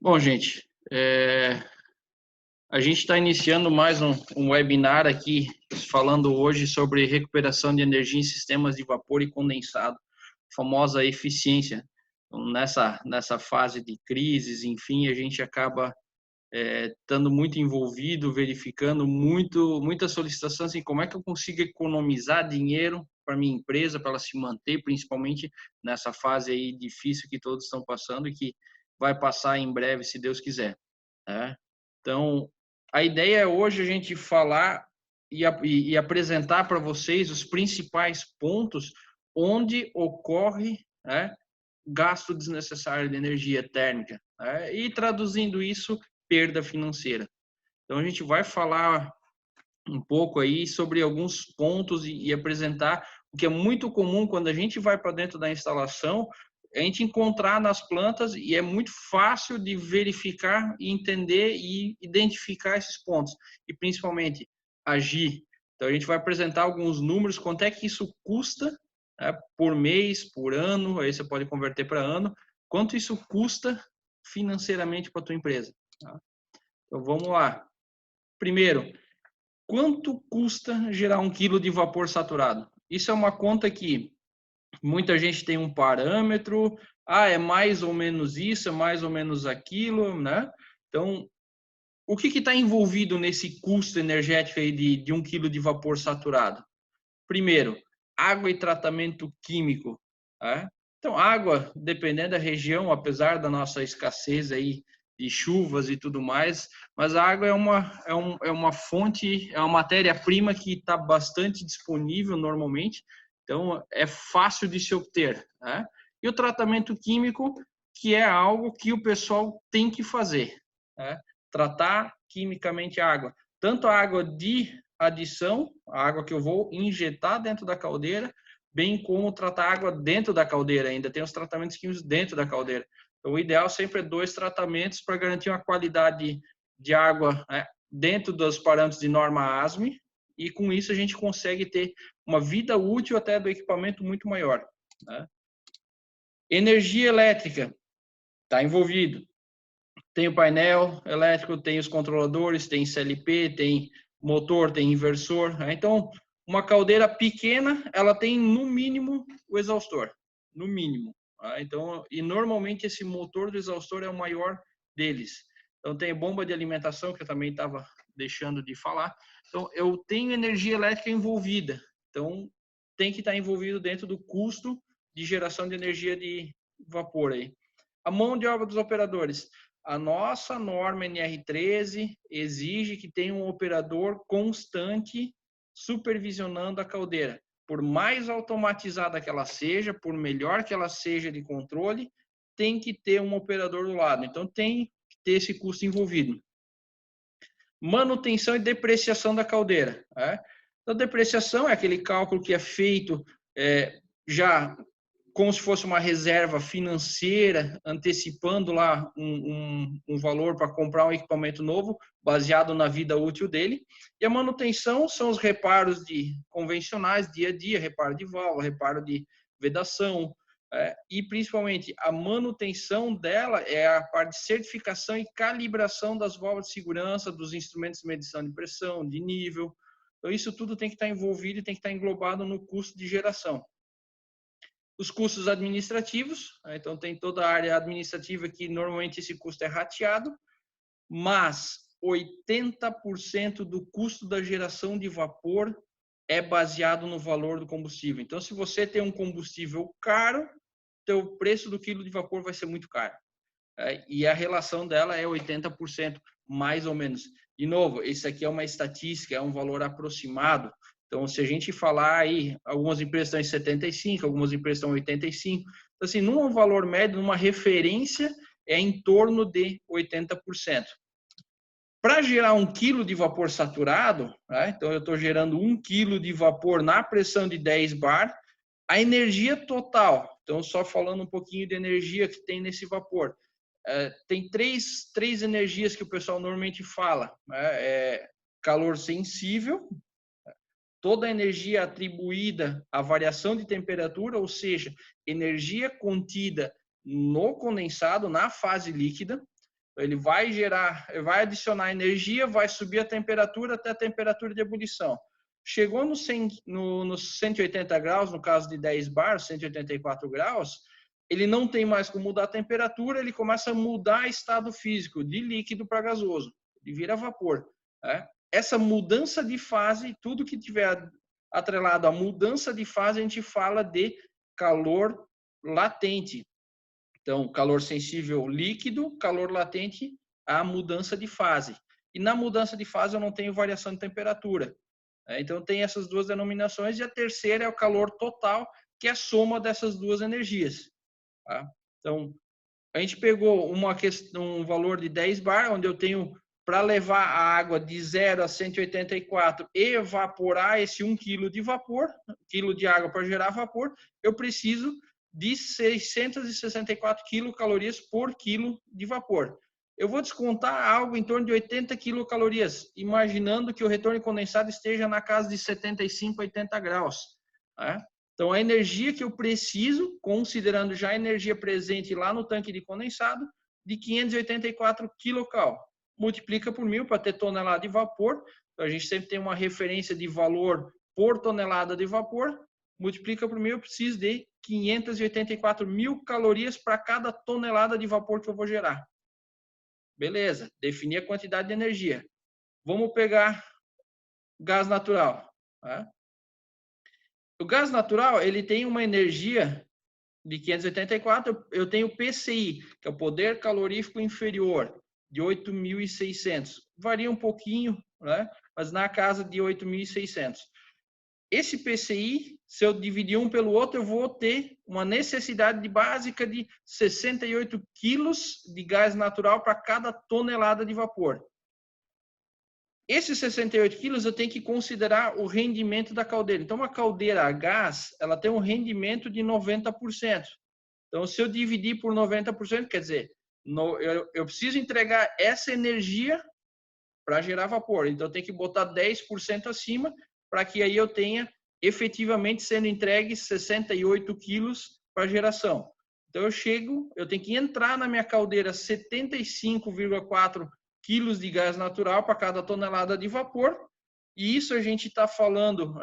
Bom, gente, a gente está iniciando mais um webinar aqui, falando hoje sobre recuperação de energia em sistemas de vapor e condensado, famosa eficiência. Então, nessa fase de crises, enfim, a gente acaba estando muito envolvido, verificando muita solicitação, assim, como é que eu consigo economizar dinheiro para minha empresa, para ela se manter, principalmente nessa fase aí difícil que todos estão passando e que vai passar em breve, se Deus quiser, né? Então, a ideia é hoje a gente falar e apresentar para vocês os principais pontos onde ocorre, né, gasto desnecessário de energia térmica, né, e traduzindo isso, perda financeira. Então, a gente vai falar um pouco aí sobre alguns pontos e apresentar o que é muito comum quando a gente vai para dentro da instalação, a gente encontrar nas plantas e é muito fácil de verificar e entender e identificar esses pontos e principalmente agir. Então a gente vai apresentar alguns números, quanto é que isso custa, né, por mês, por ano, aí você pode converter para ano, quanto isso custa financeiramente para a tua empresa. Tá? Então vamos lá. Primeiro, quanto custa gerar 1 quilo de vapor saturado? Isso é uma conta que muita gente tem um parâmetro, é mais ou menos isso, é mais ou menos aquilo, né? Então, o que está envolvido nesse custo energético aí de 1 quilo de vapor saturado? Primeiro, água e tratamento químico. Tá? Então, água, dependendo da região, apesar da nossa escassez aí de chuvas e tudo mais, mas a água é uma fonte, é uma matéria-prima que está bastante disponível normalmente, então é fácil de se obter. Né? E o tratamento químico, que é algo que o pessoal tem que fazer, né? Tratar quimicamente a água, tanto a água de adição, a água que eu vou injetar dentro da caldeira, bem como tratar a água dentro da caldeira, ainda tem os tratamentos químicos dentro da caldeira. Então, o ideal sempre é 2 tratamentos para garantir uma qualidade de água, né, dentro dos parâmetros de norma ASME, e com isso a gente consegue ter uma vida útil até do equipamento muito maior. Né? Energia elétrica está envolvido. Tem o painel elétrico, tem os controladores, tem CLP, tem motor, tem inversor. Né? Então, uma caldeira pequena, ela tem no mínimo o exaustor, no mínimo. Tá? Então, e normalmente esse motor do exaustor é o maior deles. Então, tem bomba de alimentação, que eu também estava deixando de falar. Então, eu tenho energia elétrica envolvida. Então, tem que estar envolvido dentro do custo de geração de energia de vapor aí. A mão de obra dos operadores. A nossa norma NR13 exige que tenha um operador constante supervisionando a caldeira. Por mais automatizada que ela seja, por melhor que ela seja de controle, tem que ter um operador do lado. Então, tem que ter esse custo envolvido. Manutenção e depreciação da caldeira. Né? Então, depreciação é aquele cálculo que é feito já como se fosse uma reserva financeira, antecipando lá um valor para comprar um equipamento novo, baseado na vida útil dele. E a manutenção são os reparos convencionais, dia a dia, reparo de válvula, reparo de vedação, e principalmente a manutenção dela é a parte de certificação e calibração das válvulas de segurança, dos instrumentos de medição de pressão, de nível. Então, isso tudo tem que estar envolvido e tem que estar englobado no custo de geração. Os custos administrativos, então tem toda a área administrativa que normalmente esse custo é rateado, mas 80% do custo da geração de vapor é baseado no valor do combustível. Então, se você tem um combustível caro, teu preço do quilo de vapor vai ser muito caro. E a relação dela é 80%, mais ou menos. De novo, isso aqui é uma estatística, é um valor aproximado. Então, se a gente falar aí, algumas empresas estão em 75, algumas empresas estão em 85. Então, assim, num valor médio, numa referência, é em torno de 80%. Para gerar 1 quilo de vapor saturado, né, então eu estou gerando 1 quilo de vapor na pressão de 10 bar, a energia total, então só falando um pouquinho de energia que tem nesse vapor, tem três energias que o pessoal normalmente fala, né, calor sensível, toda a energia atribuída à variação de temperatura, ou seja, energia contida no condensado, na fase líquida. Ele vai vai adicionar energia, vai subir a temperatura até a temperatura de ebulição. Chegou nos 180 graus, no caso de 10 bar, 184 graus, ele não tem mais como mudar a temperatura, ele começa a mudar estado físico, de líquido para gasoso, ele vira vapor. Essa mudança de fase, tudo que tiver atrelado à mudança de fase, a gente fala de calor latente. Então, calor sensível líquido, calor latente à mudança de fase. E na mudança de fase eu não tenho variação de temperatura. Então, tem essas duas denominações. E a terceira é o calor total, que é a soma dessas duas energias. Então, a gente pegou um valor de 10 bar, onde eu tenho, para levar a água de 0 a 184 e evaporar esse 1 kg de vapor, quilo de água para gerar vapor, eu preciso de 664 quilocalorias por quilo de vapor. Eu vou descontar algo em torno de 80 quilocalorias, imaginando que o retorno condensado esteja na casa de 75, 80 graus. Então, a energia que eu preciso, considerando já a energia presente lá no tanque de condensado, de 584 quilocal. Multiplica por 1000 para ter tonelada de vapor. Então, a gente sempre tem uma referência de valor por tonelada de vapor. Multiplica por 1000, eu preciso de 584.000 calorias para cada tonelada de vapor que eu vou gerar. Beleza, definir a quantidade de energia. Vamos pegar gás natural. O gás natural, ele tem uma energia de 584, eu tenho PCI, que é o poder calorífico inferior, de 8.600. Varia um pouquinho, mas na casa de 8.600. Esse PCI, se eu dividir um pelo outro, eu vou ter uma necessidade básica de 68 quilos de gás natural para cada tonelada de vapor. Esses 68 quilos eu tenho que considerar o rendimento da caldeira. Então, uma caldeira a gás, ela tem um rendimento de 90%. Então, se eu dividir por 90%, quer dizer, eu preciso entregar essa energia para gerar vapor. Então, eu tenho que botar 10% acima para que aí eu tenha efetivamente sendo entregue 68 quilos para geração. Então, eu tenho que entrar na minha caldeira 75,4 quilos de gás natural para cada tonelada de vapor. E isso a gente está falando,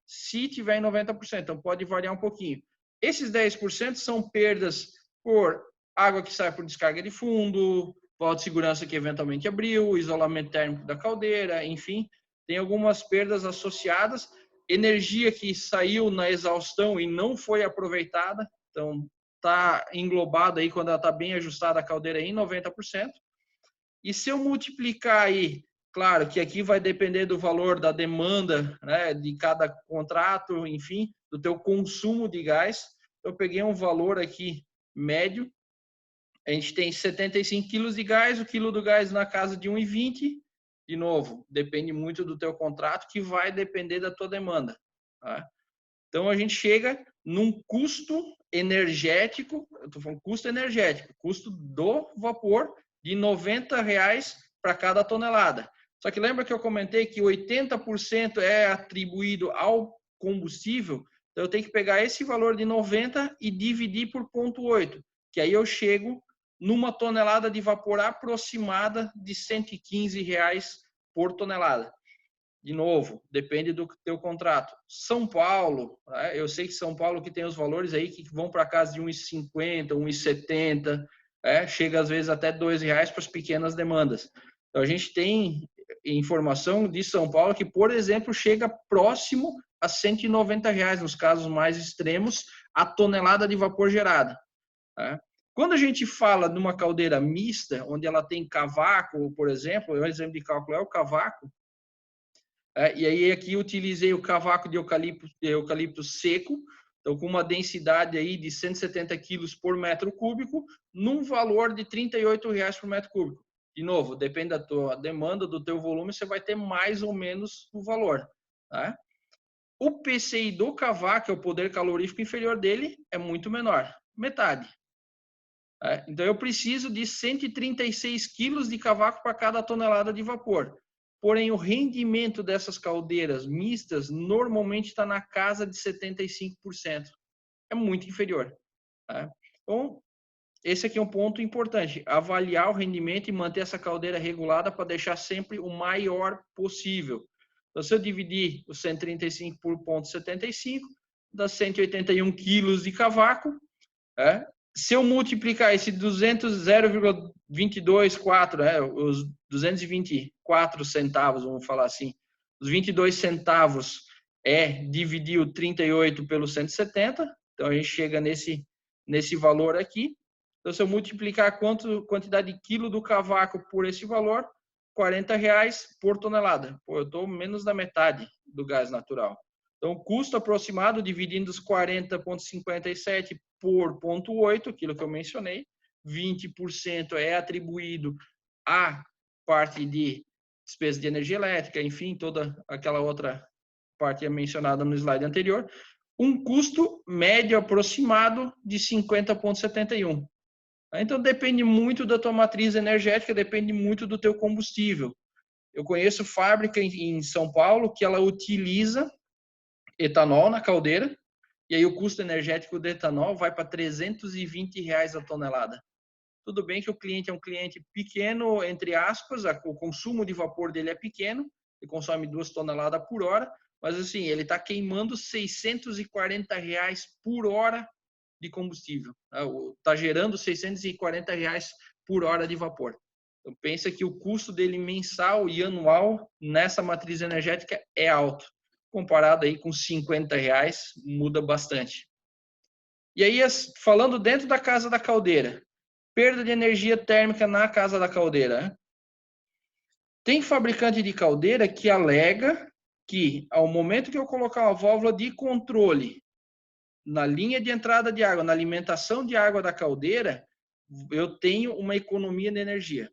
se tiver em 90%. Então, pode variar um pouquinho. Esses 10% são perdas por água que sai por descarga de fundo, válvula de segurança que eventualmente abriu, isolamento térmico da caldeira, enfim, tem algumas perdas associadas, energia que saiu na exaustão e não foi aproveitada, então está englobada aí quando ela está bem ajustada a caldeira em 90%. E se eu multiplicar aí, claro que aqui vai depender do valor da demanda, de cada contrato, enfim, do teu consumo de gás. Eu peguei um valor aqui médio. A gente tem 75 quilos de gás, o quilo do gás na casa de 1,20. De novo, depende muito do teu contrato, que vai depender da tua demanda. Então, a gente chega num custo energético, eu estou falando custo energético, custo do vapor, de R$90 para cada tonelada. Só que lembra que eu comentei que 80% é atribuído ao combustível? Então, eu tenho que pegar esse valor de 90 e dividir por 0,8, que aí eu chego numa tonelada de vapor aproximada de R$115 por tonelada. De novo, depende do teu contrato. São Paulo, eu sei que São Paulo que tem os valores aí que vão para casa de 1,50, 1,70, chega às vezes até R$2 para as pequenas demandas. Então, a gente tem informação de São Paulo que, por exemplo, chega próximo a R$190 nos casos mais extremos, a tonelada de vapor gerada. Quando a gente fala de uma caldeira mista, onde ela tem cavaco, por exemplo, um exemplo de cálculo é o cavaco, e aí aqui eu utilizei o cavaco de eucalipto seco, então com uma densidade aí de 170 quilos por metro cúbico, num valor de R$38 por metro cúbico. De novo, depende da tua demanda, do teu volume, você vai ter mais ou menos o valor. O PCI do cavaco, é o poder calorífico inferior dele, é muito menor, metade. Então, eu preciso de 136 quilos de cavaco para cada tonelada de vapor. Porém, o rendimento dessas caldeiras mistas normalmente está na casa de 75%. É muito inferior. Então, esse aqui é um ponto importante, avaliar o rendimento e manter essa caldeira regulada para deixar sempre o maior possível. Então, se eu dividir os 135 por 0,75, dá 181 quilos de cavaco. Se eu multiplicar esse 0,224, os 224 centavos, vamos falar assim, os 22 centavos dividir o 38 pelo 170, então a gente chega nesse valor aqui. Então, se eu multiplicar a quantidade de quilo do cavaco por esse valor, R$40 por tonelada. Pô, eu estou menos da metade do gás natural. Então, custo aproximado, dividindo os 40,57 por 0,8, aquilo que eu mencionei, 20% é atribuído à parte de despesa de energia elétrica, enfim, toda aquela outra parte mencionada no slide anterior, um custo médio aproximado de 50,71. Então, depende muito da tua matriz energética, depende muito do teu combustível. Eu conheço fábrica em São Paulo que ela utiliza etanol na caldeira, e aí o custo energético do etanol vai para R$320 a tonelada. Tudo bem que o cliente é um cliente pequeno, entre aspas, o consumo de vapor dele é pequeno, ele consome 2 toneladas por hora, mas assim, ele está queimando R$640 por hora de combustível. Está gerando R$640 por hora de vapor. Então, pensa que o custo dele mensal e anual nessa matriz energética é alto. Comparado aí com R$50, muda bastante. E aí, falando dentro da casa da caldeira, perda de energia térmica na casa da caldeira. Tem fabricante de caldeira que alega que, ao momento que eu colocar uma válvula de controle na linha de entrada de água, na alimentação de água da caldeira, eu tenho uma economia de energia.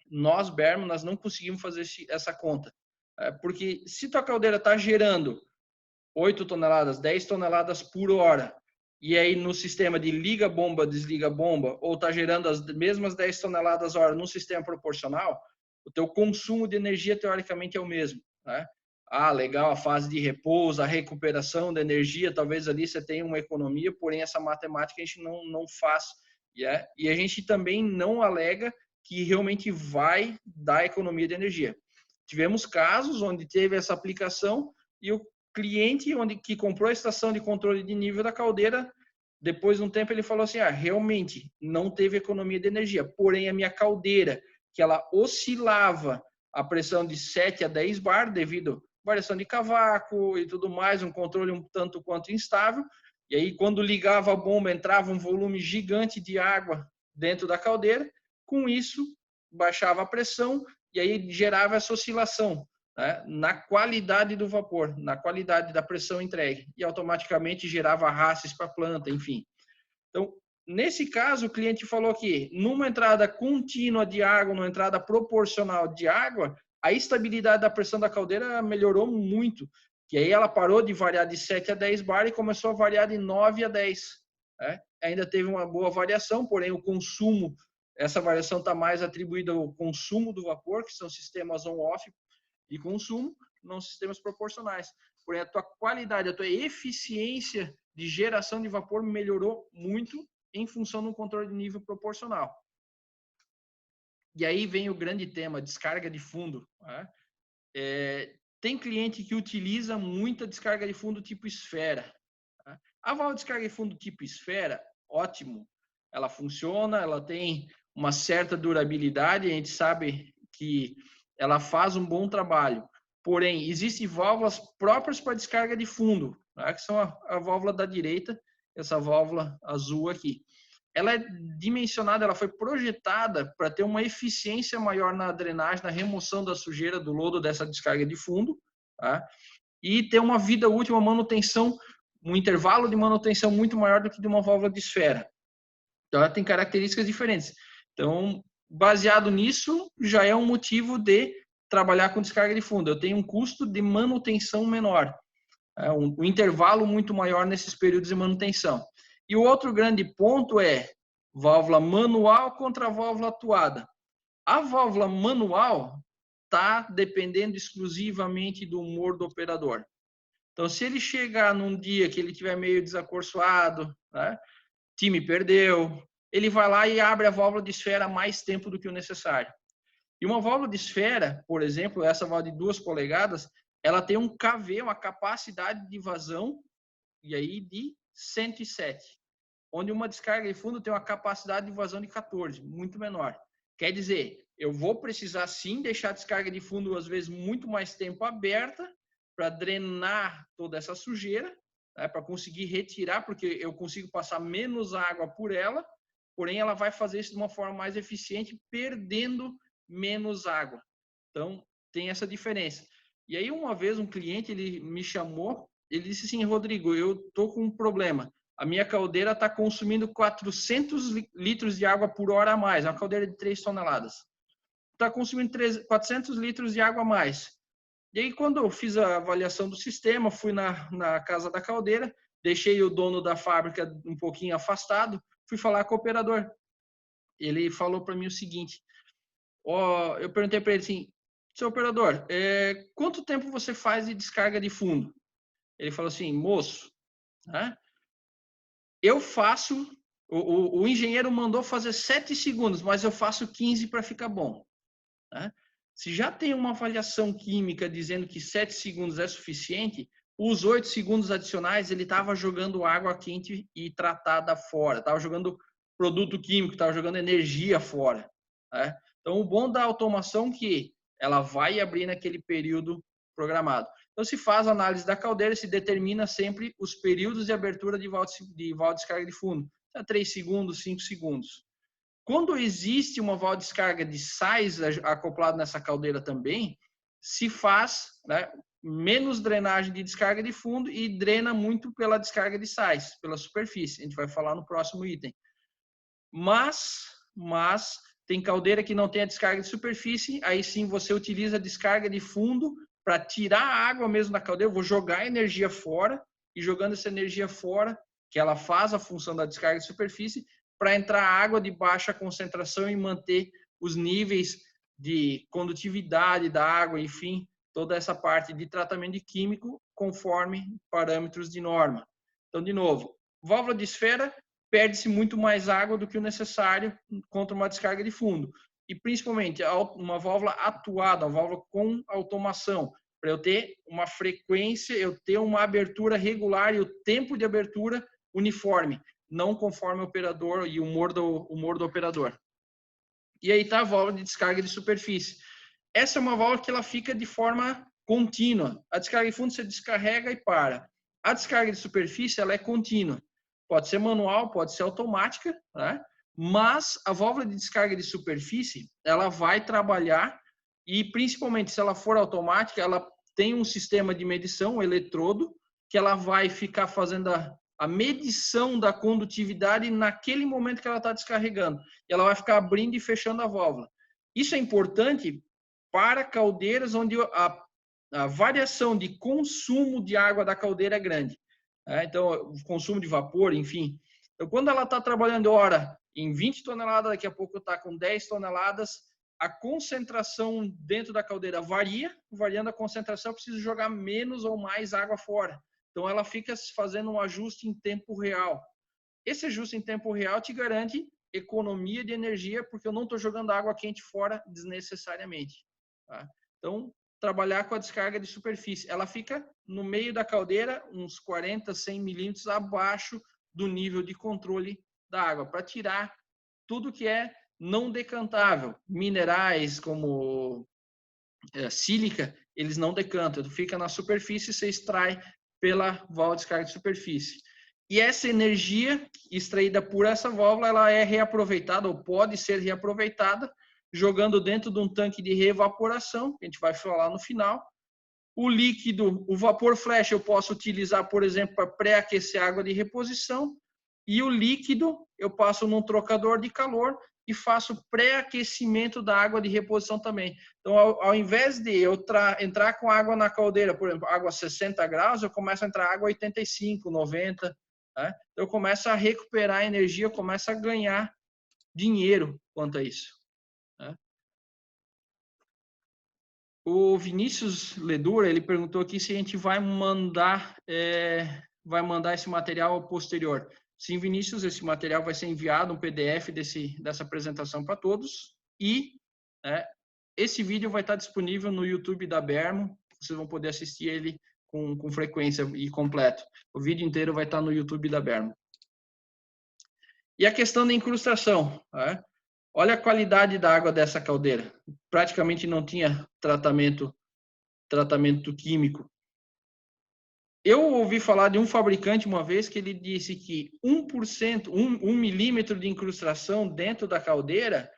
Nós, Berman, nós não conseguimos fazer essa conta. Porque se tua caldeira está gerando 8 toneladas, 10 toneladas por hora, e aí no sistema de liga bomba, desliga bomba, ou está gerando as mesmas 10 toneladas hora no sistema proporcional, o teu consumo de energia teoricamente é o mesmo, né? Legal, a fase de repouso, a recuperação da energia, talvez ali você tenha uma economia, porém essa matemática a gente não faz. E a gente também não alega que realmente vai dar economia de energia. Tivemos casos onde teve essa aplicação e o cliente que comprou a estação de controle de nível da caldeira, depois de um tempo ele falou assim, realmente não teve economia de energia, porém a minha caldeira, que ela oscilava a pressão de 7 a 10 bar devido à variação de cavaco e tudo mais, um controle um tanto quanto instável, e aí quando ligava a bomba entrava um volume gigante de água dentro da caldeira, com isso baixava a pressão e aí gerava essa oscilação, né, na qualidade do vapor, na qualidade da pressão entregue, e automaticamente gerava arrastes para a planta, enfim. Então, nesse caso, o cliente falou que numa entrada contínua de água, numa entrada proporcional de água, a estabilidade da pressão da caldeira melhorou muito, que aí ela parou de variar de 7 a 10 bar e começou a variar de 9 a 10. Né? Ainda teve uma boa variação, porém o consumo, essa variação está mais atribuída ao consumo do vapor, que são sistemas on-off de consumo, não sistemas proporcionais. Porém, a tua qualidade, a tua eficiência de geração de vapor melhorou muito em função do controle de nível proporcional. E aí vem o grande tema, descarga de fundo. Né? Tem cliente que utiliza muita descarga de fundo tipo esfera. Tá? A válvula de descarga de fundo tipo esfera, ótimo. Ela funciona, ela tem uma certa durabilidade, a gente sabe que ela faz um bom trabalho. Porém, existem válvulas próprias para descarga de fundo, tá? Que são a válvula da direita, essa válvula azul aqui. Ela é dimensionada, ela foi projetada para ter uma eficiência maior na drenagem, na remoção da sujeira do lodo dessa descarga de fundo, tá? E ter uma vida útil, uma manutenção, um intervalo de manutenção muito maior do que de uma válvula de esfera. Então, ela tem características diferentes. Então, baseado nisso, já é um motivo de trabalhar com descarga de fundo. Eu tenho um custo de manutenção menor, um intervalo muito maior nesses períodos de manutenção. E o outro grande ponto é válvula manual contra válvula atuada. A válvula manual está dependendo exclusivamente do humor do operador. Então, se ele chegar num dia que ele estiver meio desacorçoado, né, time perdeu, ele vai lá e abre a válvula de esfera mais tempo do que o necessário. E uma válvula de esfera, por exemplo, essa válvula de 2 polegadas, ela tem um KV, uma capacidade de vazão, e aí de 107, onde uma descarga de fundo tem uma capacidade de vazão de 14, muito menor. Quer dizer, eu vou precisar sim deixar a descarga de fundo às vezes muito mais tempo aberta para drenar toda essa sujeira, né, para conseguir retirar, porque eu consigo passar menos água por ela, porém ela vai fazer isso de uma forma mais eficiente, perdendo menos água. Então, tem essa diferença. E aí, uma vez, um cliente, ele me chamou, ele disse assim, Rodrigo, eu tô com um problema. A minha caldeira está consumindo 400 litros de água por hora a mais, é uma caldeira de 3 toneladas. Está consumindo 400 litros de água a mais. E aí, quando eu fiz a avaliação do sistema, fui na casa da caldeira, deixei o dono da fábrica um pouquinho afastado, fui falar com o operador. Ele falou para mim o seguinte, eu perguntei para ele assim, seu operador, quanto tempo você faz de descarga de fundo? Ele falou assim, moço, né, eu faço, o engenheiro mandou fazer 7 segundos, mas eu faço 15 para ficar bom. Né? Se já tem uma avaliação química dizendo que 7 segundos é suficiente, os 8 segundos adicionais ele estava jogando água quente e tratada fora, estava jogando produto químico, estava jogando energia fora. Né? Então, o bom da automação é que ela vai abrir naquele período programado. Então, se faz a análise da caldeira, se determina sempre os períodos de abertura de válvula de descarga de fundo. 3 segundos, 5 segundos. Quando existe uma válvula de descarga de sais acoplado nessa caldeira também, se faz, né, menos drenagem de descarga de fundo e drena muito pela descarga de sais, pela superfície. A gente vai falar no próximo item. Mas tem caldeira que não tem a descarga de superfície, aí sim você utiliza a descarga de fundo para tirar a água mesmo da caldeira. Eu vou jogar a energia fora e jogando essa energia fora, que ela faz a função da descarga de superfície, para entrar água de baixa concentração e manter os níveis de condutividade da água, enfim, toda essa parte de tratamento de químico conforme parâmetros de norma. Então, de novo, válvula de esfera, perde-se muito mais água do que o necessário contra uma descarga de fundo. E principalmente uma válvula atuada, uma válvula com automação, para eu ter uma frequência, eu ter uma abertura regular e o tempo de abertura uniforme, não conforme o operador e o humor do operador. E aí está a válvula de descarga de superfície. Essa é uma válvula que ela fica de forma contínua. A descarga de fundo você descarrega e para. A descarga de superfície ela é contínua. Pode ser manual, pode ser automática, né? Mas a válvula de descarga de superfície ela vai trabalhar e principalmente se ela for automática, ela tem um sistema de medição, um eletrodo, que ela vai ficar fazendo a medição da condutividade naquele momento que ela está descarregando. E ela vai ficar abrindo e fechando a válvula. Isso é importante para caldeiras onde a variação de consumo de água da caldeira é grande. Então, o consumo de vapor, enfim. Então, quando ela está trabalhando hora em 20 toneladas, daqui a pouco está com 10 toneladas, a concentração dentro da caldeira varia. Variando a concentração, eu preciso jogar menos ou mais água fora. Então, ela fica fazendo um ajuste em tempo real. Esse ajuste em tempo real te garante economia de energia, porque eu não estou jogando água quente fora desnecessariamente. Tá? Então, trabalhar com a descarga de superfície. Ela fica no meio da caldeira, uns 40, 100 milímetros abaixo do nível de controle da água, para tirar tudo que é não decantável. Minerais como sílica, eles não decantam. Fica na superfície e você extrai pela válvula de descarga de superfície. E essa energia extraída por essa válvula, ela é reaproveitada ou pode ser reaproveitada jogando dentro de um tanque de reevaporação, que a gente vai falar no final. O líquido, o vapor flash, eu posso utilizar, por exemplo, para pré-aquecer água de reposição. E o líquido, eu passo num trocador de calor e faço pré-aquecimento da água de reposição também. Então, ao invés de eu entrar com água na caldeira, por exemplo, água a 60 graus, eu começo a entrar água a 85, 90. Né? Eu começo a recuperar energia, eu começo a ganhar dinheiro quanto a isso. Né? O Vinícius Ledura, ele perguntou aqui se a gente vai mandar esse material posterior. Sim, Vinícius, esse material vai ser enviado, um PDF dessa apresentação para todos. E esse vídeo vai estar disponível no YouTube da Bermo. Vocês vão poder assistir ele com frequência e completo. O vídeo inteiro vai estar no YouTube da Bermo. E a questão da incrustação. Olha a qualidade da água dessa caldeira. Praticamente não tinha tratamento químico. Eu ouvi falar de um fabricante uma vez que ele disse que 1%, 1 milímetro de incrustação dentro da caldeira,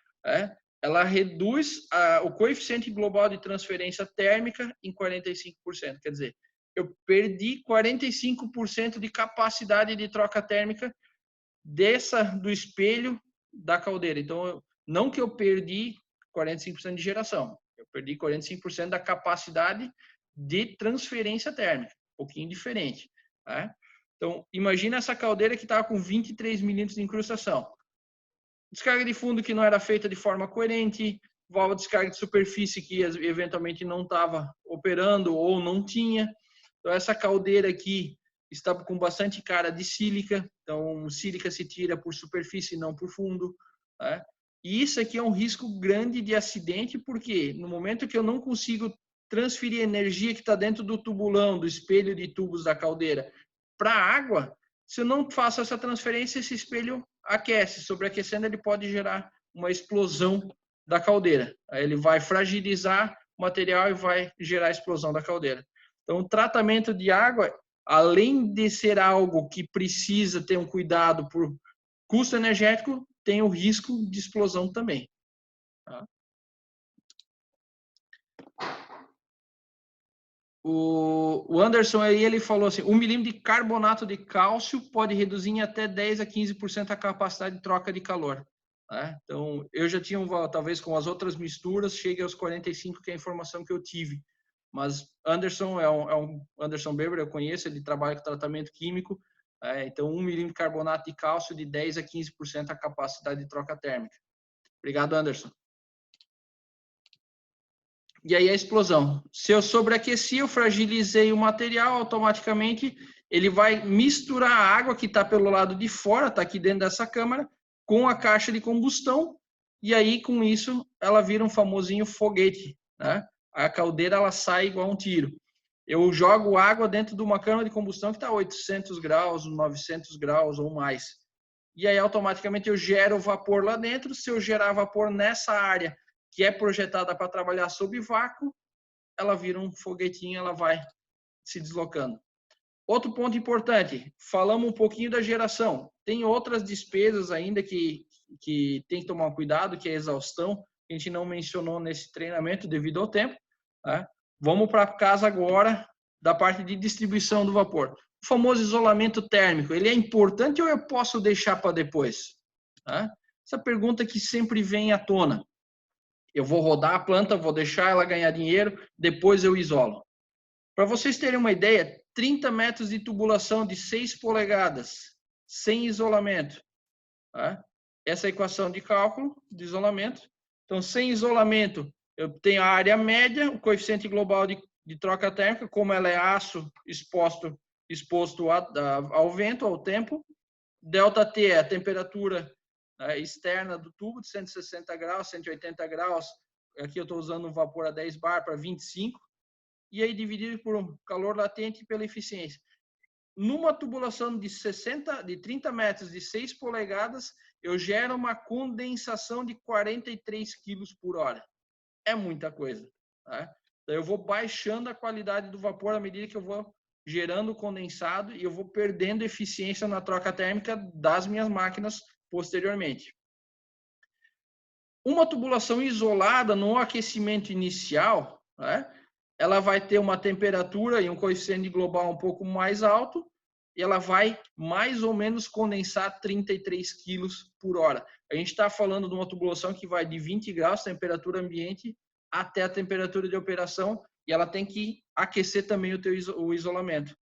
ela reduz o coeficiente global de transferência térmica em 45%. Quer dizer, eu perdi 45% de capacidade de troca térmica do espelho da caldeira. Então, não que eu perdi 45% de geração, eu perdi 45% da capacidade de transferência térmica, um pouquinho diferente. Então, imagina essa caldeira que estava com 23 milímetros de incrustação. Descarga de fundo que não era feita de forma coerente, válvula de descarga de superfície que eventualmente não estava operando ou não tinha. Então, essa caldeira aqui estava com bastante cara de sílica, então sílica se tira por superfície e não por fundo. E isso aqui é um risco grande de acidente, porque no momento que eu não consigo transferir a energia que está dentro do tubulão, do espelho de tubos da caldeira, para a água, se eu não faço essa transferência, esse espelho aquece. Sobreaquecendo, ele pode gerar uma explosão da caldeira. Aí ele vai fragilizar o material e vai gerar a explosão da caldeira. Então, o tratamento de água, além de ser algo que precisa ter um cuidado por custo energético, tem o risco de explosão também. O Anderson aí, ele falou assim, 1 milímetro de carbonato de cálcio pode reduzir em até 10 a 15% a capacidade de troca de calor. Então, eu já tinha, talvez com as outras misturas, chegue aos 45, que é a informação que eu tive. Mas Anderson Anderson Beber, eu conheço, ele trabalha com tratamento químico. Então, 1 milímetro de carbonato de cálcio de 10 a 15% a capacidade de troca térmica. Obrigado, Anderson. E aí a explosão. Se eu sobreaqueci, eu fragilizei o material, automaticamente ele vai misturar a água que está pelo lado de fora, está aqui dentro dessa câmara, com a caixa de combustão, e aí com isso ela vira um famosinho foguete. A caldeira ela sai igual um tiro. Eu jogo água dentro de uma câmara de combustão que está a 800 graus, 900 graus ou mais. E aí automaticamente eu gero vapor lá dentro. Se eu gerar vapor nessa área que é projetada para trabalhar sob vácuo, ela vira um foguetinho, ela vai se deslocando. Outro ponto importante, falamos um pouquinho da geração. Tem outras despesas ainda que tem que tomar cuidado, que é a exaustão, que a gente não mencionou nesse treinamento devido ao tempo. Vamos para casa agora da parte de distribuição do vapor. O famoso isolamento térmico, ele é importante ou eu posso deixar para depois? Essa pergunta que sempre vem à tona. Eu vou rodar a planta, vou deixar ela ganhar dinheiro, depois eu isolo. Para vocês terem uma ideia, 30 metros de tubulação de 6 polegadas, sem isolamento. Essa é a equação de cálculo de isolamento. Então, sem isolamento, eu tenho a área média, o coeficiente global de troca térmica, como ela é aço exposto ao vento, ao tempo. ΔT é a temperatura externa do tubo, de 160 graus, 180 graus. Aqui eu estou usando um vapor a 10 bar para 25. E aí dividido por calor latente pela eficiência. Numa tubulação de 30 metros de 6 polegadas, eu gero uma condensação de 43 quilos por hora. É muita coisa. Então, eu vou baixando a qualidade do vapor à medida que eu vou gerando condensado e eu vou perdendo eficiência na troca térmica das minhas máquinas posteriormente. Uma tubulação isolada no aquecimento inicial, ela vai ter uma temperatura e um coeficiente global um pouco mais alto e ela vai mais ou menos condensar 33 quilos por hora. A gente está falando de uma tubulação que vai de 20 graus, temperatura ambiente, até a temperatura de operação e ela tem que aquecer também o isolamento.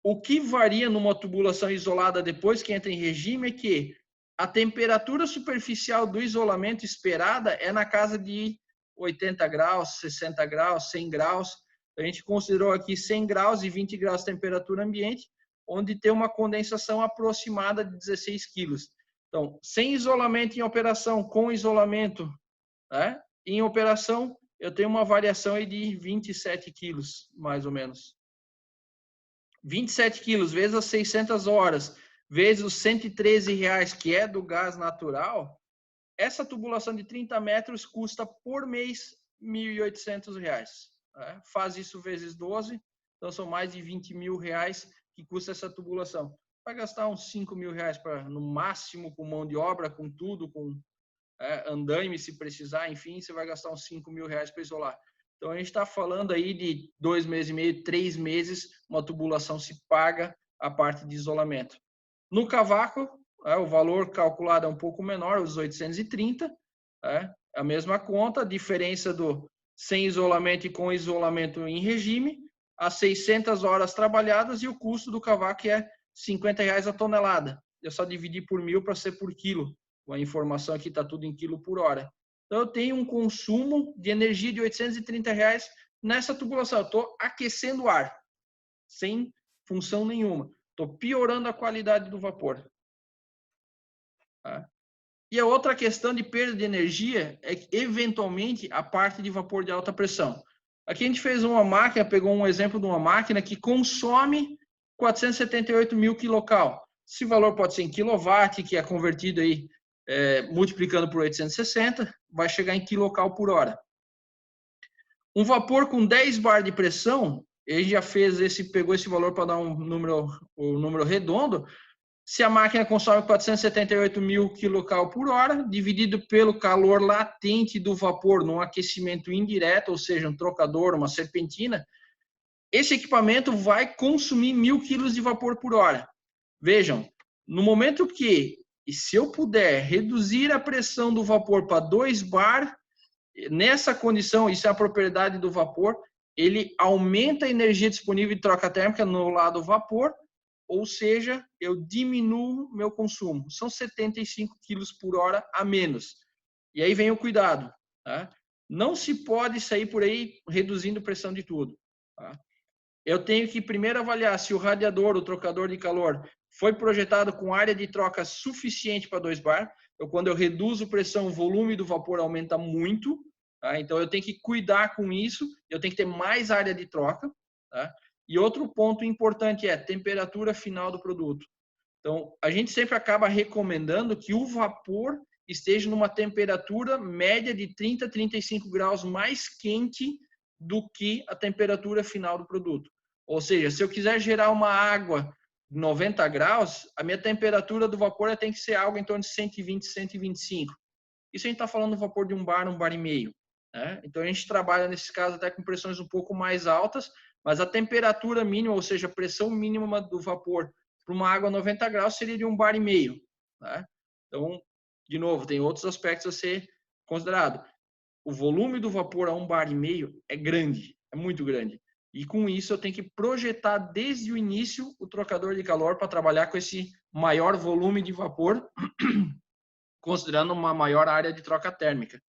O que varia numa tubulação isolada depois que entra em regime é que a temperatura superficial do isolamento esperada é na casa de 80 graus, 60 graus, 100 graus. A gente considerou aqui 100 graus e 20 graus de temperatura ambiente. onde tem uma condensação aproximada de 16 quilos. Então, sem isolamento em operação, com isolamento, né? Em operação, eu tenho uma variação aí de 27 quilos, mais ou menos. 27 quilos vezes as 600 horas, vezes os R$113, que é do gás natural, essa tubulação de 30 metros custa por mês R$1.800. Né? Faz isso vezes 12, então são mais de R$20 mil que custa essa tubulação. Vai gastar uns R$5 mil no máximo, com mão de obra, com tudo, com andaime se precisar, enfim, você vai gastar uns R$5 mil para isolar. Então, a gente está falando aí de 2 meses e meio, 3 meses, uma tubulação se paga a parte de isolamento. No cavaco, o valor calculado é um pouco menor, os 830, a mesma conta, a diferença do sem isolamento e com isolamento em regime, as 600 horas trabalhadas e o custo do cavaco é R$50 a tonelada. Eu só dividi por 1.000 para ser por quilo. A informação aqui está tudo em quilo por hora. Então, eu tenho um consumo de energia de R$830 nessa tubulação. Eu estou aquecendo o ar, sem função nenhuma. Estou piorando a qualidade do vapor. Tá? E a outra questão de perda de energia é que, eventualmente, a parte de vapor de alta pressão. Aqui a gente fez uma máquina, pegou um exemplo de uma máquina que consome 478 mil quilocal. Esse valor pode ser em quilowatt, que é convertido aí, multiplicando por 860, vai chegar em quilocal por hora. Um vapor com 10 bar de pressão, ele já pegou esse valor para dar um número redondo. Se a máquina consome 478 mil quilocal por hora, dividido pelo calor latente do vapor num aquecimento indireto, ou seja, um trocador, uma serpentina, esse equipamento vai consumir 1.000 quilos de vapor por hora. Vejam, no momento que, e se eu puder reduzir a pressão do vapor para 2 bar, nessa condição, isso é a propriedade do vapor, ele aumenta a energia disponível de troca térmica no lado vapor, ou seja, eu diminuo meu consumo. São 75 quilos por hora a menos. E aí vem o cuidado. Tá? Não se pode sair por aí reduzindo pressão de tudo. Tá? Eu tenho que primeiro avaliar se o radiador, o trocador de calor, foi projetado com área de troca suficiente para 2 bar. Quando eu reduzo pressão, o volume do vapor aumenta muito. Tá? Então, eu tenho que cuidar com isso. Eu tenho que ter mais área de troca. Tá? E outro ponto importante é temperatura final do produto. Então, a gente sempre acaba recomendando que o vapor esteja numa temperatura média de 30 a 35 graus mais quente do que a temperatura final do produto. Ou seja, se eu quiser gerar uma água de 90 graus, a minha temperatura do vapor tem que ser algo em torno de 120, 125. Isso a gente está falando do vapor de um bar e meio. Né? Então, a gente trabalha, nesse caso, até com pressões um pouco mais altas, mas a temperatura mínima, ou seja, a pressão mínima do vapor para uma água a 90 graus seria de um bar e meio. Né? Então, de novo, tem outros aspectos a ser considerado. O volume do vapor a um bar e meio é grande, é muito grande. E com isso eu tenho que projetar desde o início o trocador de calor para trabalhar com esse maior volume de vapor, considerando uma maior área de troca térmica.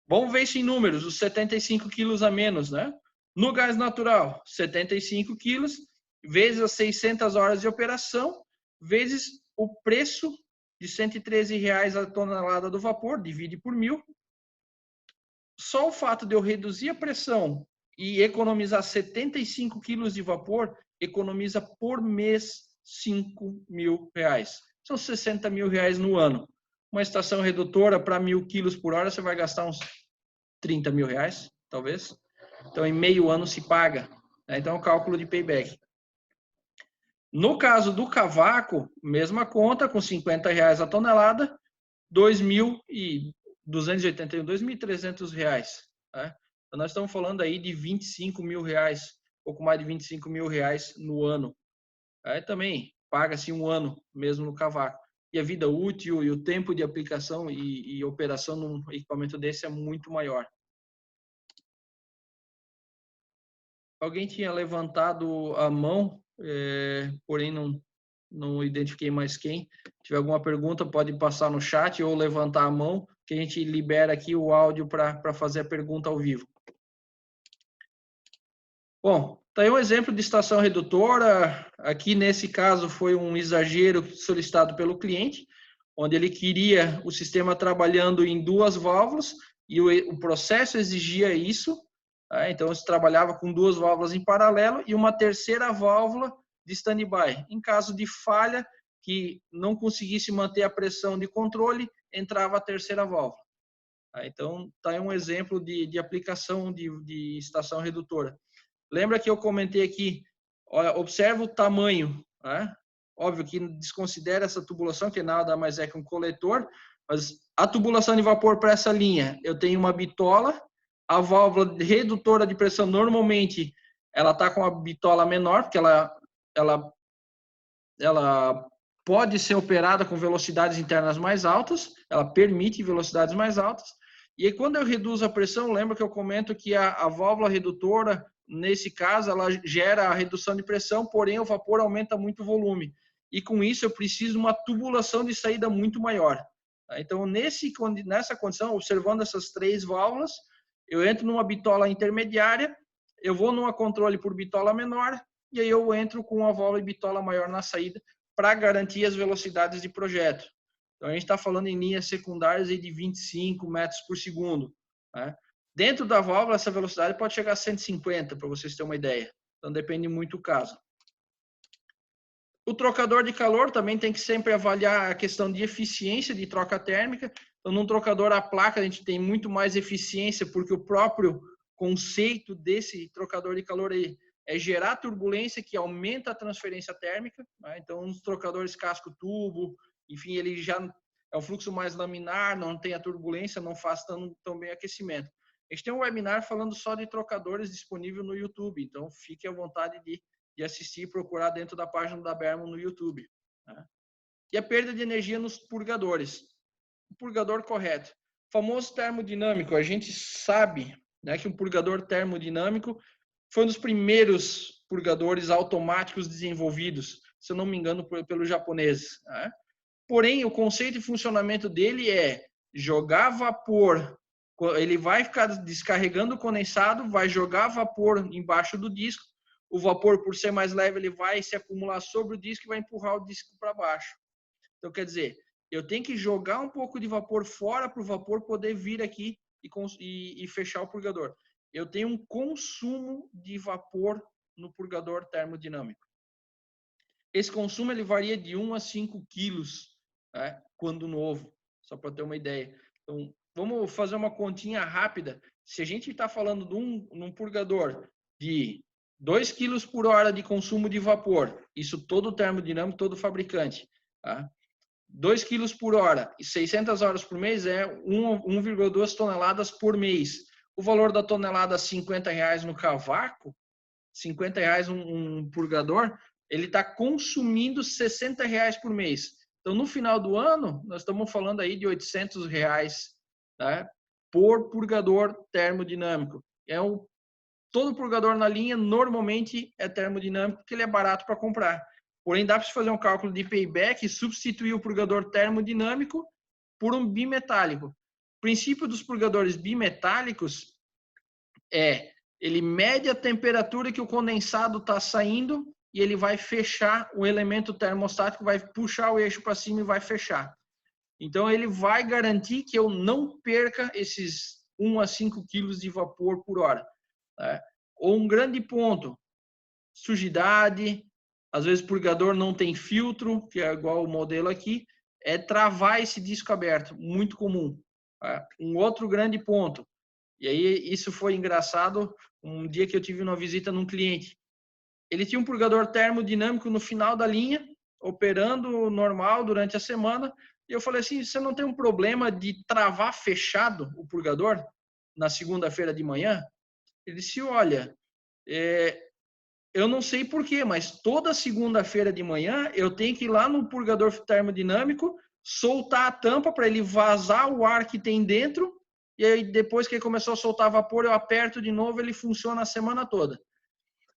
Vamos ver isso em números, os 75 quilos a menos, né? No gás natural, 75 quilos, vezes as 600 horas de operação, vezes o preço de R$113 a tonelada do vapor, divide por 1.000. Só o fato de eu reduzir a pressão e economizar 75 quilos de vapor, economiza por mês R$5 mil. São R$60 mil no ano. Uma estação redutora para 1.000 quilos por hora, você vai gastar uns R$30 mil, talvez. Então, em meio ano se paga. Né? Então, é o cálculo de payback. No caso do cavaco, mesma conta, com R$50 a tonelada, R$2.281, R$2.300. Né? Então, nós estamos falando aí de R$25 mil, pouco mais de R$25 mil no ano. Aí também paga-se um ano mesmo no cavaco. E a vida útil e o tempo de aplicação e operação num equipamento desse é muito maior. Alguém tinha levantado a mão, porém não identifiquei mais quem. Se tiver alguma pergunta, pode passar no chat ou levantar a mão, que a gente libera aqui o áudio para fazer a pergunta ao vivo. Bom, Tá aí um exemplo de estação redutora. Aqui, nesse caso, foi um exagero solicitado pelo cliente, onde ele queria o sistema trabalhando em 2 válvulas e o processo exigia isso. Tá? Então, se trabalhava com 2 válvulas em paralelo e uma terceira válvula de stand-by. Em caso de falha, que não conseguisse manter a pressão de controle, entrava a terceira válvula. Tá? Então, está aí um exemplo de aplicação de estação redutora. Lembra que eu comentei aqui, observa o tamanho, né? Óbvio que desconsidera essa tubulação, que nada mais é que um coletor, mas a tubulação de vapor para essa linha, eu tenho uma bitola, a válvula redutora de pressão, normalmente, ela está com a bitola menor, porque ela pode ser operada com velocidades internas mais altas, ela permite velocidades mais altas, e aí, quando eu reduzo a pressão, lembra que eu comento que a válvula redutora, nesse caso, ela gera a redução de pressão, porém o vapor aumenta muito o volume. E com isso eu preciso de uma tubulação de saída muito maior. Então, nessa condição, observando essas 3 válvulas, eu entro numa bitola intermediária, eu vou numa controle por bitola menor, e aí eu entro com uma válvula de bitola maior na saída para garantir as velocidades de projeto. Então, a gente está falando em linhas secundárias de 25 metros por segundo. Né? Dentro da válvula, essa velocidade pode chegar a 150, para vocês terem uma ideia. Então, depende muito do caso. O trocador de calor também tem que sempre avaliar a questão de eficiência de troca térmica. Então, num trocador a placa, a gente tem muito mais eficiência, porque o próprio conceito desse trocador de calor aí é gerar turbulência que aumenta a transferência térmica. Né? Então, uns trocadores casco-tubo, enfim, ele já é um fluxo mais laminar, não tem a turbulência, não faz tão bem aquecimento. A gente tem um webinar falando só de trocadores disponível no YouTube, então fique à vontade de assistir e procurar dentro da página da Berman no YouTube. Né? E a perda de energia nos purgadores. O purgador correto. O famoso termodinâmico, a gente sabe, né, que um purgador termodinâmico foi um dos primeiros purgadores automáticos desenvolvidos, se eu não me engano, pelos japoneses. Né? Porém, o conceito e funcionamento dele é jogar vapor, ele vai ficar descarregando o condensado, vai jogar vapor embaixo do disco, o vapor, por ser mais leve, ele vai se acumular sobre o disco e vai empurrar o disco para baixo. Então, quer dizer, eu tenho que jogar um pouco de vapor fora para o vapor poder vir aqui e fechar o purgador. Eu tenho um consumo de vapor no purgador termodinâmico. Esse consumo ele varia de 1 a 5 quilos, né, quando novo, só para ter uma ideia. Então, vamos fazer uma continha rápida. Se a gente está falando de um purgador de 2 quilos por hora de consumo de vapor, isso todo termodinâmico, todo fabricante, tá? 2 quilos por hora e 600 horas por mês é 1,2 toneladas por mês. O valor da tonelada é R$50 no cavaco, R$50 um purgador, ele está consumindo R$60 por mês. Então, no final do ano, nós estamos falando aí de R$800, tá? Por purgador termodinâmico. Todo purgador na linha normalmente é termodinâmico, porque ele é barato para comprar. Porém, dá para se fazer um cálculo de payback e substituir o purgador termodinâmico por um bimetálico. O princípio dos purgadores bimetálicos é ele mede a temperatura que o condensado está saindo e ele vai fechar o elemento termostático, vai puxar o eixo para cima e vai fechar. Então, ele vai garantir que eu não perca esses 1 a 5 quilos de vapor por hora. Né? Ou um grande ponto, sujidade, às vezes o purgador não tem filtro, que é igual o modelo aqui, é travar esse disco aberto, muito comum. Tá? Um outro grande ponto, e aí isso foi engraçado, um dia que eu tive uma visita num cliente. Ele tinha um purgador termodinâmico no final da linha, operando normal durante a semana, e eu falei assim, você não tem um problema de travar fechado o purgador na segunda-feira de manhã? Ele disse, olha, eu não sei porquê, mas toda segunda-feira de manhã eu tenho que ir lá no purgador termodinâmico, soltar a tampa para ele vazar o ar que tem dentro, e aí depois que ele começou a soltar vapor, eu aperto de novo, ele funciona a semana toda.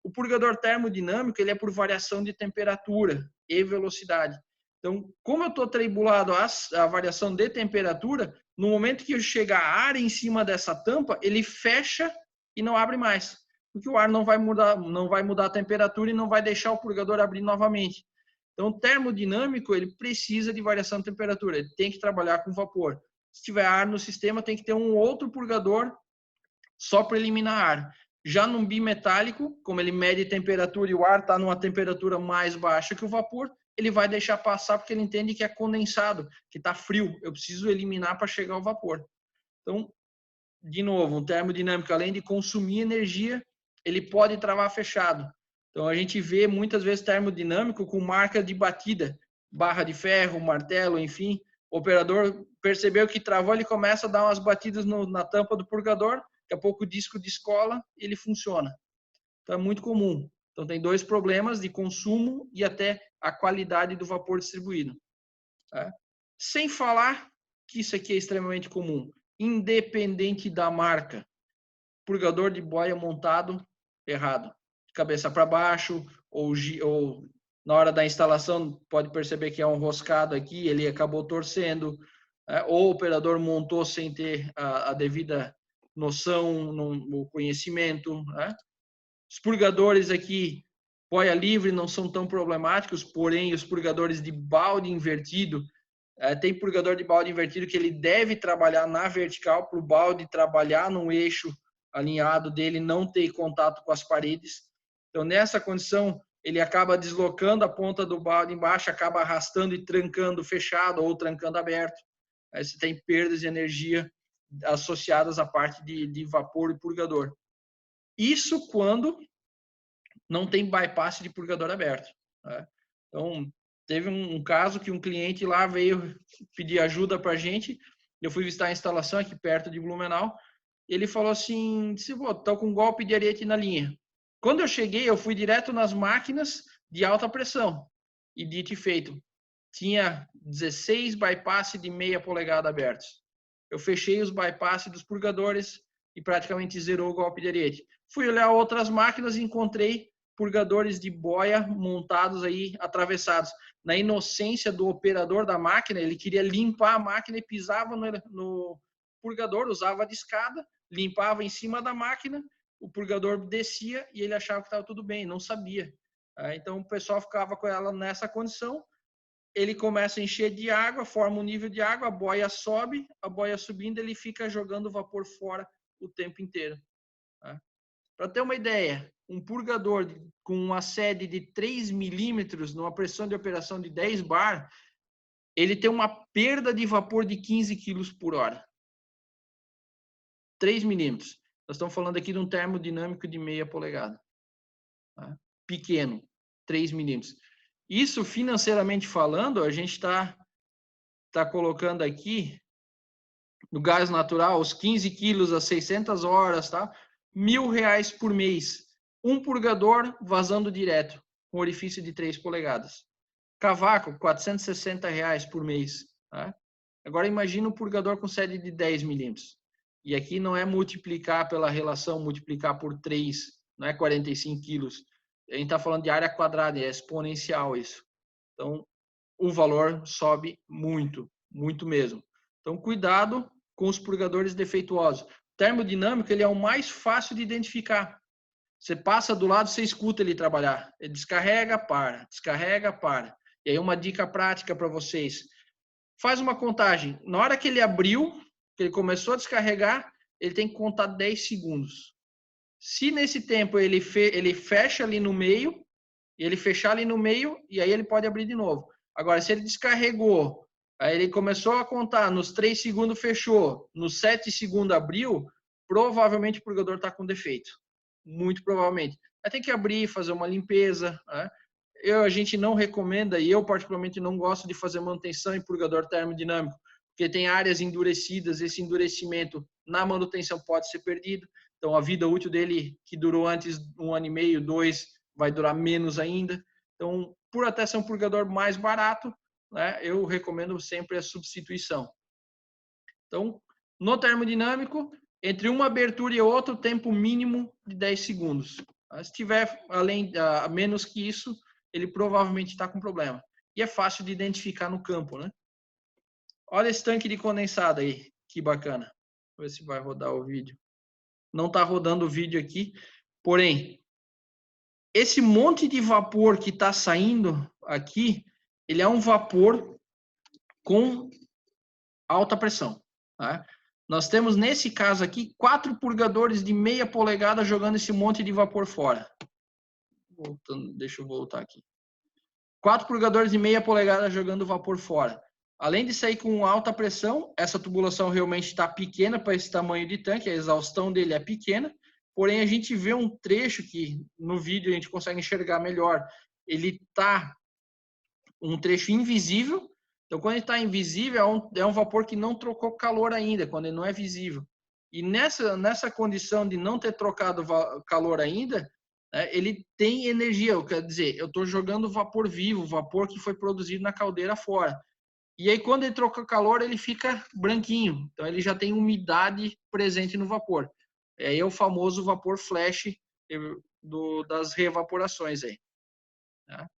O purgador termodinâmico ele é por variação de temperatura e velocidade. Então, como eu estou atribulado à variação de temperatura, no momento que chega ar em cima dessa tampa, ele fecha e não abre mais. porque o ar não vai mudar a temperatura e não vai deixar o purgador abrir novamente. Então, o termodinâmico, ele precisa de variação de temperatura, ele tem que trabalhar com vapor. Se tiver ar no sistema, tem que ter um outro purgador só para eliminar ar. Já num bimetálico, como ele mede temperatura e o ar está numa temperatura mais baixa que o vapor, ele vai deixar passar porque ele entende que é condensado, que está frio. Eu preciso eliminar para chegar ao vapor. Então, de novo, um termodinâmico, além de consumir energia, ele pode travar fechado. Então, a gente vê muitas vezes termodinâmico com marca de batida, barra de ferro, martelo, enfim. O operador percebeu que travou, ele começa a dar umas batidas na tampa do purgador, daqui a pouco o disco descola e ele funciona. Então, é muito comum. Então, tem dois problemas de consumo e até a qualidade do vapor distribuído. Tá? Sem falar que isso aqui é extremamente comum. Independente da marca, purgador de boia montado errado, de cabeça para baixo, ou na hora da instalação pode perceber que é um roscado aqui, ele acabou torcendo, ou o operador montou sem ter a devida noção, no conhecimento. Os purgadores aqui, boia livre, não são tão problemáticos, porém os purgadores de balde invertido, tem purgador de balde invertido que ele deve trabalhar na vertical para o balde trabalhar num eixo alinhado dele, não ter contato com as paredes. Então, nessa condição, ele acaba deslocando a ponta do balde embaixo, acaba arrastando e trancando fechado ou trancando aberto. Aí você tem perdas de energia associadas à parte de vapor e purgador. Isso quando não tem bypass de purgador aberto. Então, teve um caso que um cliente lá veio pedir ajuda para a gente. Eu fui visitar a instalação aqui perto de Blumenau. Ele falou assim: estou com um golpe de ariete na linha. Quando eu cheguei, eu fui direto nas máquinas de alta pressão. E dito e feito, tinha 16 bypass de meia polegada abertos. Eu fechei os bypass dos purgadores e praticamente zerou o golpe de ariete. Fui olhar outras máquinas e encontrei purgadores de boia montados aí, atravessados. Na inocência do operador da máquina, ele queria limpar a máquina e pisava no purgador, usava a discada, limpava em cima da máquina, o purgador descia e ele achava que estava tudo bem, não sabia. Então o pessoal ficava com ela nessa condição, ele começa a encher de água, forma um nível de água, a boia sobe, a boia subindo, ele fica jogando vapor fora o tempo inteiro. Para ter uma ideia, um purgador com uma sede de 3 milímetros, numa pressão de operação de 10 bar, ele tem uma perda de vapor de 15 quilos por hora. 3 milímetros. Nós estamos falando aqui de um termodinâmico de meia polegada. Pequeno, 3 milímetros. Isso, financeiramente falando, a gente está colocando aqui, no gás natural, os 15 quilos a 600 horas, tá? R$1.000 por mês. Um purgador vazando direto, com orifício de 3 polegadas. Cavaco, R$460 por mês. Tá? Agora imagina um purgador com sede de 10 milímetros. E aqui não é multiplicar pela relação, multiplicar por 3, não é 45 quilos. A gente está falando de área quadrada, é exponencial isso. Então, o valor sobe muito, muito mesmo. Então, cuidado com os purgadores defeituosos. O termodinâmico, ele é o mais fácil de identificar. Você passa do lado, você escuta ele trabalhar. Ele descarrega, para. Descarrega, para. E aí uma dica prática para vocês. Faz uma contagem. Na hora que ele abriu, que ele começou a descarregar, ele tem que contar 10 segundos. Se nesse tempo ele fecha ali no meio, ele fechar ali no meio, e aí ele pode abrir de novo. Agora, se ele descarregou, aí ele começou a contar, nos 3 segundos fechou, nos 7 segundos abriu, provavelmente o purgador está com defeito. Muito provavelmente. Vai ter que abrir, fazer uma limpeza. Né? A gente não recomenda, e eu particularmente não gosto de fazer manutenção em purgador termodinâmico, porque tem áreas endurecidas, esse endurecimento na manutenção pode ser perdido. Então, a vida útil dele, que durou antes 1 ano e meio, 2, vai durar menos ainda. Então, por até ser um purgador mais barato, né, eu recomendo sempre a substituição. Então, no termodinâmico, entre uma abertura e outra, o tempo mínimo de 10 segundos. Se tiver menos que isso, ele provavelmente está com problema. E é fácil de identificar no campo, né? Olha esse tanque de condensado aí, que bacana. Vou ver se vai rodar o vídeo. Não está rodando o vídeo aqui, Porém, esse monte de vapor que está saindo aqui, ele é um vapor com alta pressão. Tá? Nós temos, nesse caso aqui, 4 purgadores de meia polegada jogando esse monte de vapor fora. Voltando, deixa eu voltar aqui. 4 purgadores de meia polegada jogando vapor fora. Além de sair com alta pressão, essa tubulação realmente está pequena para esse tamanho de tanque, a exaustão dele é pequena, porém a gente vê um trecho que no vídeo a gente consegue enxergar melhor. Ele está um trecho invisível, então quando ele está invisível é um vapor que não trocou calor ainda, quando ele não é visível. E nessa condição de não ter trocado calor ainda, ele tem energia, quer dizer, eu estou jogando vapor vivo, vapor que foi produzido na caldeira fora. E aí, quando ele troca calor, ele fica branquinho. Então, ele já tem umidade presente no vapor. É o famoso vapor flash das reevaporações aí. Tá?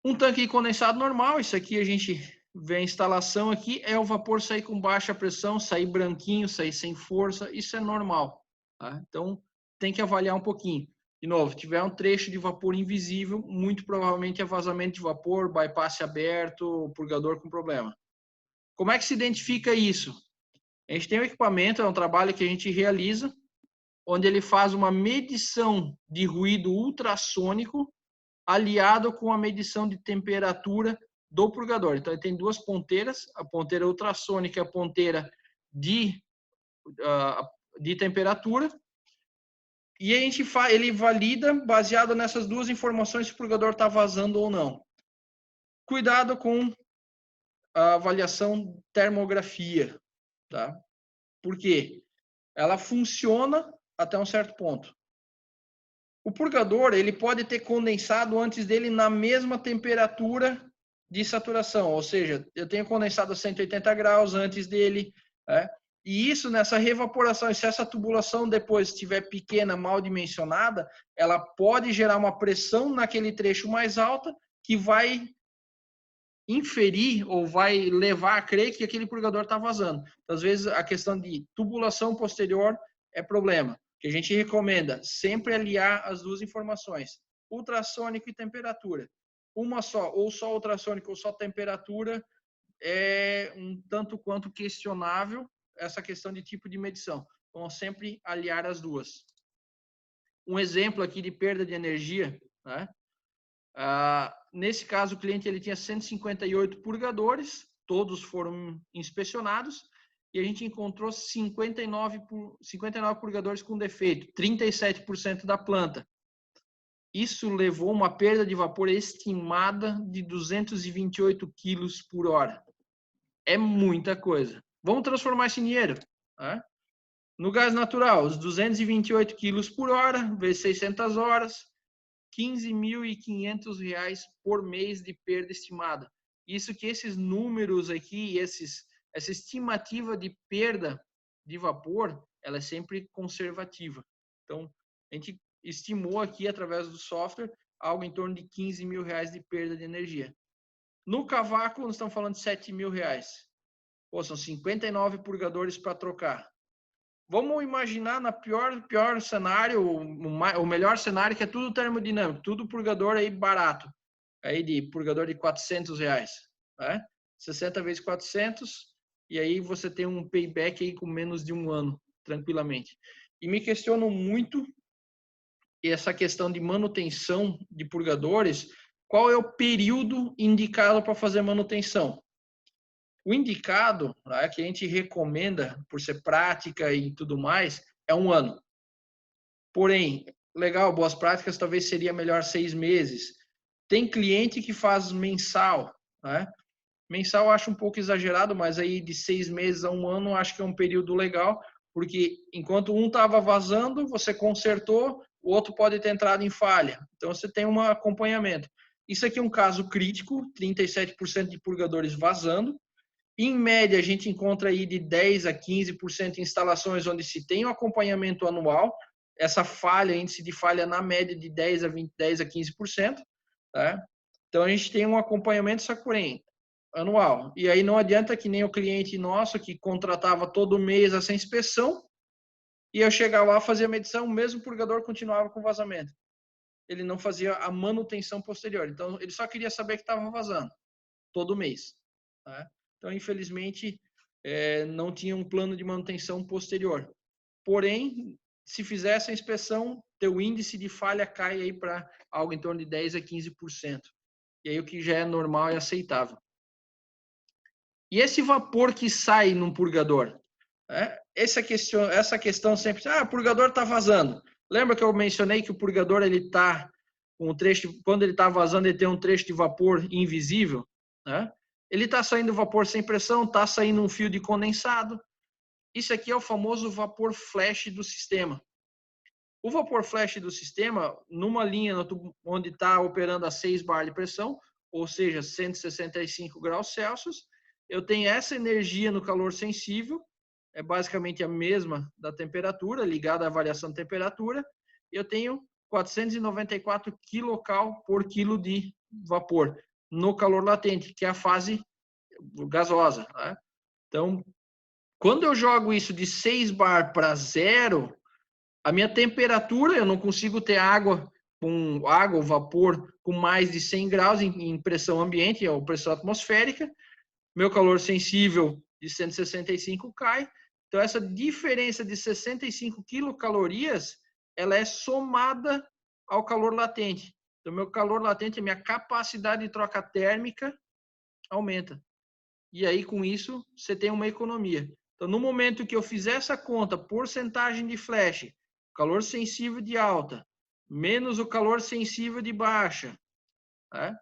Um tanque condensado normal, isso aqui a gente vê a instalação aqui, é o vapor sair com baixa pressão, sair branquinho, sair sem força, isso é normal. Tá? Então, tem que avaliar um pouquinho. De novo, tiver um trecho de vapor invisível, muito provavelmente é vazamento de vapor, bypass aberto, purgador com problema. Como é que se identifica isso? A gente tem um equipamento, é um trabalho que a gente realiza, onde ele faz uma medição de ruído ultrassônico aliado com a medição de temperatura do purgador. Então, ele tem duas ponteiras, a ponteira ultrassônica e a ponteira de temperatura, e ele valida, baseado nessas duas informações, se o purgador está vazando ou não. Cuidado com a avaliação termografia, tá? Por quê? Ela funciona até um certo ponto. O purgador, ele pode ter condensado antes dele na mesma temperatura de saturação, ou seja, eu tenho condensado a 180 graus antes dele, né? E isso nessa reevaporação, se essa tubulação depois estiver pequena, mal dimensionada, ela pode gerar uma pressão naquele trecho mais alta que vai inferir ou vai levar a crer que aquele purgador está vazando. Então, às vezes, a questão de tubulação posterior é problema. Que a gente recomenda sempre aliar as duas informações, ultrassônico e temperatura. Uma só, ou só ultrassônico ou só temperatura, é um tanto quanto questionável essa questão de tipo de medição. Então, sempre aliar as duas. Um exemplo aqui de perda de energia, né? Nesse caso, o cliente ele tinha 158 purgadores, todos foram inspecionados, e a gente encontrou 59 purgadores com defeito, 37% da planta. Isso levou uma perda de vapor estimada de 228 quilos por hora. É muita coisa. Vamos transformar esse em dinheiro. Né? No gás natural, os 228 quilos por hora, vezes 600 horas, R$15.500 por mês de perda estimada. Isso que esses números aqui, essa estimativa de perda de vapor, ela é sempre conservativa. Então, a gente estimou aqui, através do software, algo em torno de R$15.000 de perda de energia. No cavaco, nós estamos falando de R$7.000. Pô, são 59 purgadores para trocar. Vamos imaginar na pior cenário, o melhor cenário, que é tudo termodinâmico, tudo purgador aí barato, aí de purgador de R$400, né? 60 vezes 400, e aí você tem um payback aí com menos de um ano, tranquilamente. E me questionam muito essa questão de manutenção de purgadores, qual é o período indicado para fazer manutenção? O indicado, né, que a gente recomenda, por ser prática e tudo mais, é 1 ano. Porém, legal, boas práticas, talvez seria melhor 6 meses. Tem cliente que faz mensal, né? Mensal eu acho um pouco exagerado, mas aí de 6 meses a 1 ano, acho que é um período legal, porque enquanto um estava vazando, você consertou, o outro pode ter entrado em falha. Então, você tem um acompanhamento. Isso aqui é um caso crítico, 37% de purgadores vazando. Em média, a gente encontra aí de 10 a 15% de instalações onde se tem um acompanhamento anual. Essa falha, índice de falha na média de 10 a 15%. Tá? Então, a gente tem um acompanhamento Sakuren anual. E aí não adianta que nem o cliente nosso que contratava todo mês essa inspeção, E eu chegava lá, fazia a medição, o mesmo purgador continuava com vazamento. Ele não fazia a manutenção posterior. Então, ele só queria saber que estava vazando todo mês. Tá? Então, infelizmente, não tinha um plano de manutenção posterior. Porém, se fizesse a inspeção, teu índice de falha cai aí para algo em torno de 10 a 15%. E aí o que já é normal e aceitável. E esse vapor que sai num purgador? Essa questão sempre, o purgador está vazando. Lembra que eu mencionei que o purgador ele está com um trecho, quando ele está vazando, ele tem um trecho de vapor invisível, né? Ele está saindo vapor sem pressão, está saindo um fio de condensado. Isso aqui é o famoso vapor flash do sistema. O vapor flash do sistema, numa linha onde está operando a 6 bar de pressão, ou seja, 165 graus Celsius, eu tenho essa energia no calor sensível, é basicamente a mesma da temperatura, ligada à variação de temperatura, e eu tenho 494 kcal por quilo de vapor no calor latente, que é a fase gasosa. Né? Então, quando eu jogo isso de 6 bar para 0, a minha temperatura, eu não consigo ter água ou vapor com mais de 100 graus em pressão ambiente, ou pressão atmosférica. Meu calor sensível de 165 cai. Então, essa diferença de 65 quilocalorias, ela é somada ao calor latente. Então, meu calor latente, a minha capacidade de troca térmica aumenta. E aí, com isso, você tem uma economia. Então, no momento que eu fizer essa conta, porcentagem de flash, calor sensível de alta, menos o calor sensível de baixa, né?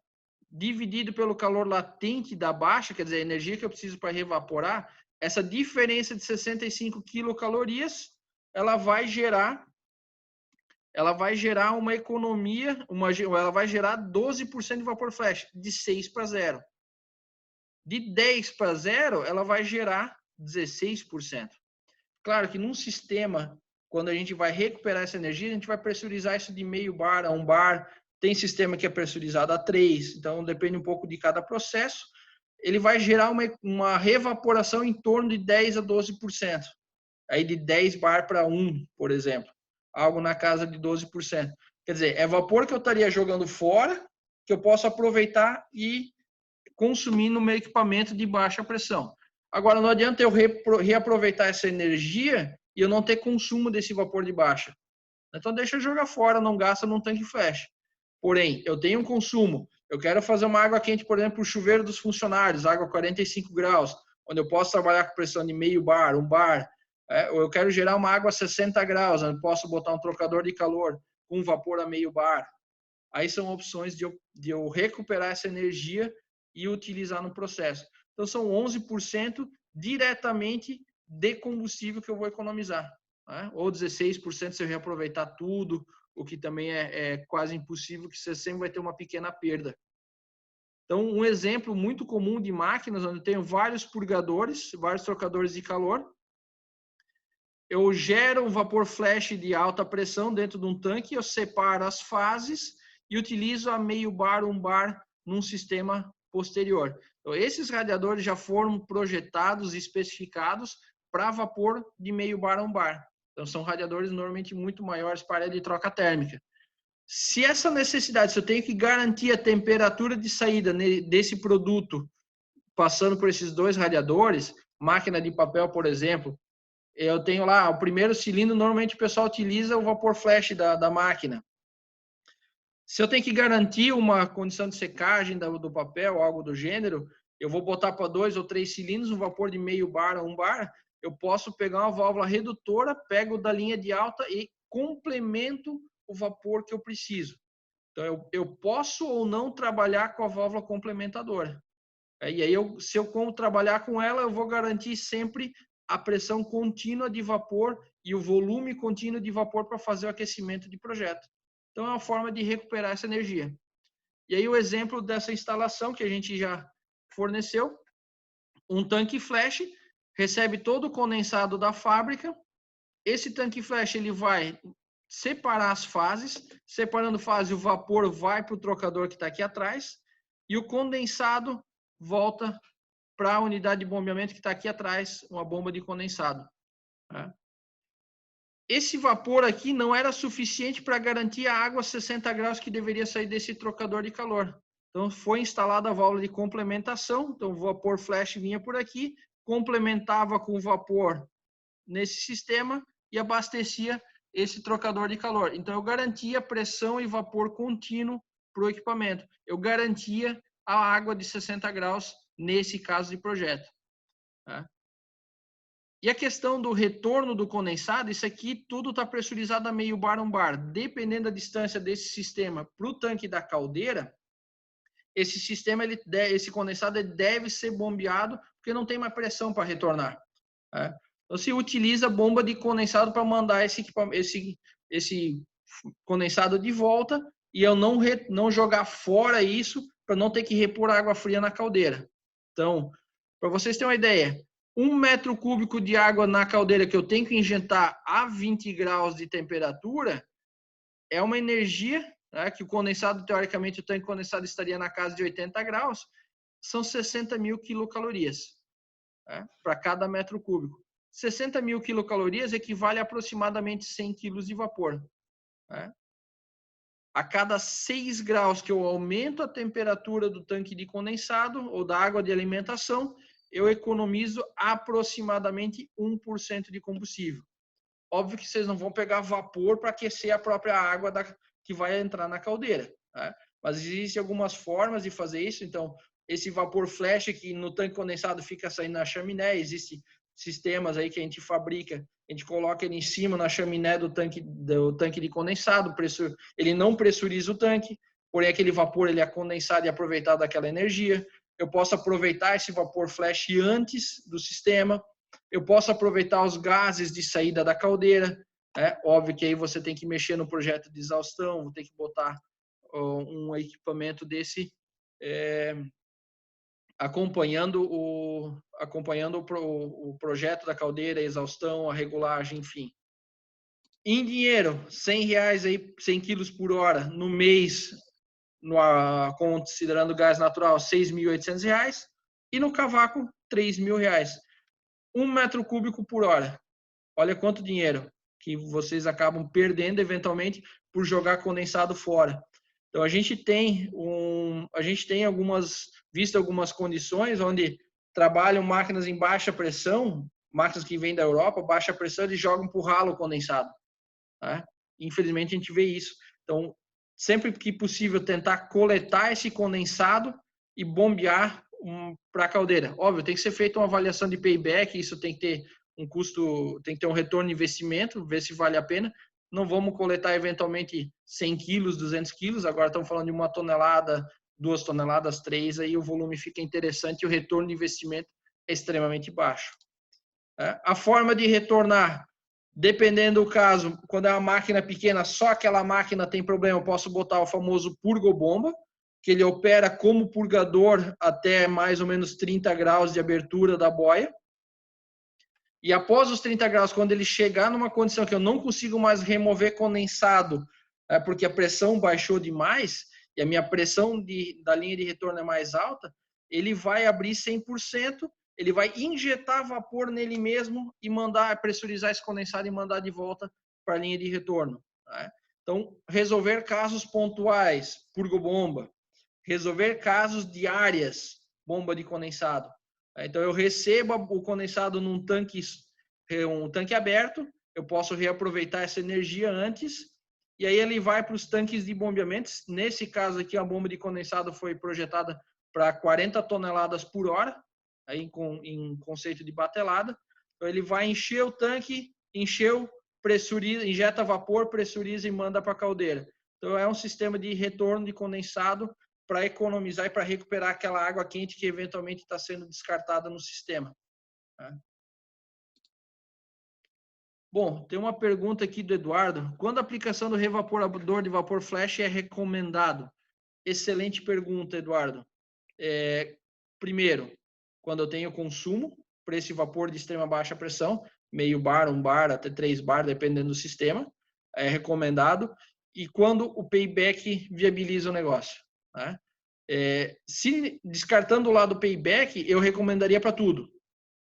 Dividido pelo calor latente da baixa, quer dizer, a energia que eu preciso para revaporar, essa diferença de 65 quilocalorias, ela vai gerar uma economia, ela vai gerar 12% de vapor flash, de 6 para 0. De 10 para 0, ela vai gerar 16%. Claro que num sistema, quando a gente vai recuperar essa energia, a gente vai pressurizar isso de meio bar a 1 bar. Tem sistema que é pressurizado a 3, então depende um pouco de cada processo. Ele vai gerar uma revaporação em torno de 10 a 12%. Aí de 10 bar para 1, por exemplo. Algo na casa de 12%. Quer dizer, é vapor que eu estaria jogando fora, que eu posso aproveitar e consumir no meu equipamento de baixa pressão. Agora, não adianta eu reaproveitar essa energia e eu não ter consumo desse vapor de baixa. Então, deixa eu jogar fora, não gasta num tanque flash. Porém, eu tenho um consumo. Eu quero fazer uma água quente, por exemplo, o chuveiro dos funcionários, água 45 graus, onde eu posso trabalhar com pressão de meio bar, 1 bar. Ou eu quero gerar uma água a 60 graus, onde eu posso botar um trocador de calor com vapor a meio bar. Aí são opções de eu recuperar essa energia e utilizar no processo. Então, são 11% diretamente de combustível que eu vou economizar. Né? Ou 16% se eu reaproveitar tudo, o que também é quase impossível, que você sempre vai ter uma pequena perda. Então, um exemplo muito comum de máquinas, onde eu tenho vários purgadores, vários trocadores de calor, eu gero um vapor flash de alta pressão dentro de um tanque, eu separo as fases e utilizo a meio bar, 1 bar num sistema posterior. Então, esses radiadores já foram projetados e especificados para vapor de meio bar a 1 bar. Então, são radiadores normalmente muito maiores para a área de troca térmica. Se essa necessidade, se eu tenho que garantir a temperatura de saída desse produto passando por esses dois radiadores, máquina de papel, por exemplo, eu tenho lá o primeiro cilindro, normalmente o pessoal utiliza o vapor flash da máquina. Se eu tenho que garantir uma condição de secagem do papel, algo do gênero, eu vou botar para 2 ou 3 cilindros, um vapor de meio bar a 1 bar, eu posso pegar uma válvula redutora, pego da linha de alta e complemento o vapor que eu preciso. Então, eu posso ou não trabalhar com a válvula complementadora. E aí, se eu trabalhar com ela, eu vou garantir sempre a pressão contínua de vapor e o volume contínuo de vapor para fazer o aquecimento de projeto. Então, é uma forma de recuperar essa energia. E aí, o exemplo dessa instalação que a gente já forneceu, um tanque flash, recebe todo o condensado da fábrica. Esse tanque flash ele vai separar as fases, separando fase, o vapor vai para o trocador que está aqui atrás, e o condensado volta para a unidade de bombeamento que está aqui atrás, uma bomba de condensado. Né? esse vapor aqui não era suficiente para garantir a água a 60 graus que deveria sair desse trocador de calor. Então, foi instalada a válvula de complementação. Então, o vapor flash vinha por aqui, complementava com o vapor nesse sistema e abastecia esse trocador de calor. Então, eu garantia pressão e vapor contínuo para o equipamento. Eu garantia a água de 60 graus nesse caso de projeto. Tá? E a questão do retorno do condensado, isso aqui tudo está pressurizado a meio bar, 1 bar. Dependendo da distância desse sistema para o tanque da caldeira, esse sistema, esse condensado deve ser bombeado, porque não tem mais pressão para retornar. Tá? Então, se utiliza bomba de condensado para mandar esse condensado de volta e eu não jogar fora isso para não ter que repor água fria na caldeira. Então, para vocês terem uma ideia, 1 metro cúbico de água na caldeira que eu tenho que injetar a 20 graus de temperatura é uma energia, né, que o condensado, teoricamente, o tanque condensado estaria na casa de 80 graus, são 60 mil quilocalorias, né, para cada metro cúbico. 60 mil quilocalorias equivale a aproximadamente 100 quilos de vapor. Né? A cada 6 graus que eu aumento a temperatura do tanque de condensado ou da água de alimentação, eu economizo aproximadamente 1% de combustível. Óbvio que vocês não vão pegar vapor para aquecer a própria água que vai entrar na caldeira. Tá? Mas existem algumas formas de fazer isso. Então, esse vapor flash que no tanque condensado fica saindo na chaminé, existem sistemas aí que a gente fabrica, a gente coloca ele em cima na chaminé do tanque de condensado, ele não pressuriza o tanque, porém aquele vapor ele é condensado e aproveitado daquela energia. Eu posso aproveitar esse vapor flash antes do sistema, eu posso aproveitar os gases de saída da caldeira, óbvio que aí você tem que mexer no projeto de exaustão, vou ter que botar um equipamento desse acompanhando o projeto da caldeira, a exaustão, a regulagem, enfim. Em dinheiro, R$100 aí, 100 quilos por hora no mês, considerando gás natural, R$6.800, e no cavaco, R$3.000. 1 metro cúbico por hora. Olha quanto dinheiro que vocês acabam perdendo eventualmente por jogar condensado fora. Então a gente tem visto algumas condições onde trabalham máquinas em baixa pressão, máquinas que vêm da Europa, baixa pressão, eles jogam por ralo condensado. Tá? Infelizmente a gente vê isso. Então, sempre que possível, tentar coletar esse condensado e bombear para a caldeira. Óbvio, tem que ser feita uma avaliação de payback, isso tem que ter um custo, tem que ter um retorno de investimento, ver se vale a pena. Não vamos coletar eventualmente 100 quilos, 200 quilos, agora estamos falando de 1 tonelada, 2 toneladas, 3, aí o volume fica interessante e o retorno de investimento é extremamente baixo. A forma de retornar, dependendo do caso, quando é uma máquina pequena, só aquela máquina tem problema, eu posso botar o famoso purgobomba, que ele opera como purgador até mais ou menos 30 graus de abertura da boia. E após os 30 graus, quando ele chegar numa condição que eu não consigo mais remover condensado, porque a pressão baixou demais, e a minha pressão da linha de retorno é mais alta, ele vai abrir 100%, ele vai injetar vapor nele mesmo e pressurizar esse condensado e mandar de volta para a linha de retorno. Tá? Então, resolver casos pontuais, purgobomba. Resolver casos de áreas, bomba de condensado. Então, eu recebo o condensado num tanque, um tanque aberto, eu posso reaproveitar essa energia antes, e aí ele vai para os tanques de bombeamento. Nesse caso aqui, a bomba de condensado foi projetada para 40 toneladas por hora, aí em conceito de batelada. Então, ele vai encher o tanque, pressuriza, injeta vapor, pressuriza e manda para a caldeira. Então, é um sistema de retorno de condensado para economizar e para recuperar aquela água quente que eventualmente está sendo descartada no sistema. Tá? Bom, tem uma pergunta aqui do Eduardo. Quando a aplicação do revaporador de vapor flash é recomendado? Excelente pergunta, Eduardo. Primeiro, quando eu tenho consumo para esse vapor de extrema baixa pressão, meio bar, 1 bar, até 3 bar, dependendo do sistema, é recomendado. E quando o payback viabiliza o negócio. Tá? Se descartando o lado payback, eu recomendaria para tudo.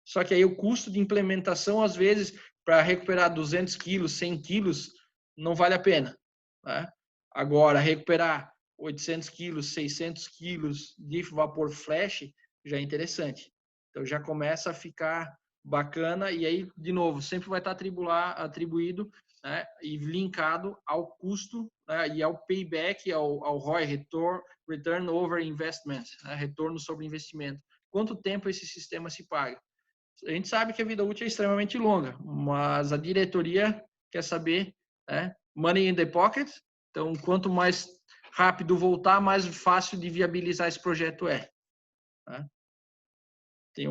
Só que aí o custo de implementação, às vezes, para recuperar 200 quilos, 100 quilos, não vale a pena, né? Agora, recuperar 800 quilos, 600 quilos de vapor flash já é interessante. Então, já começa a ficar bacana e aí, de novo, sempre vai estar atribuído, né, e linkado ao custo, né, e ao payback, ao ROI, Return Over Investment, né, retorno sobre investimento. Quanto tempo esse sistema se paga? A gente sabe que a vida útil é extremamente longa, mas a diretoria quer saber, né, money in the pocket. Então, quanto mais rápido voltar, mais fácil de viabilizar esse projeto é. Né? Tem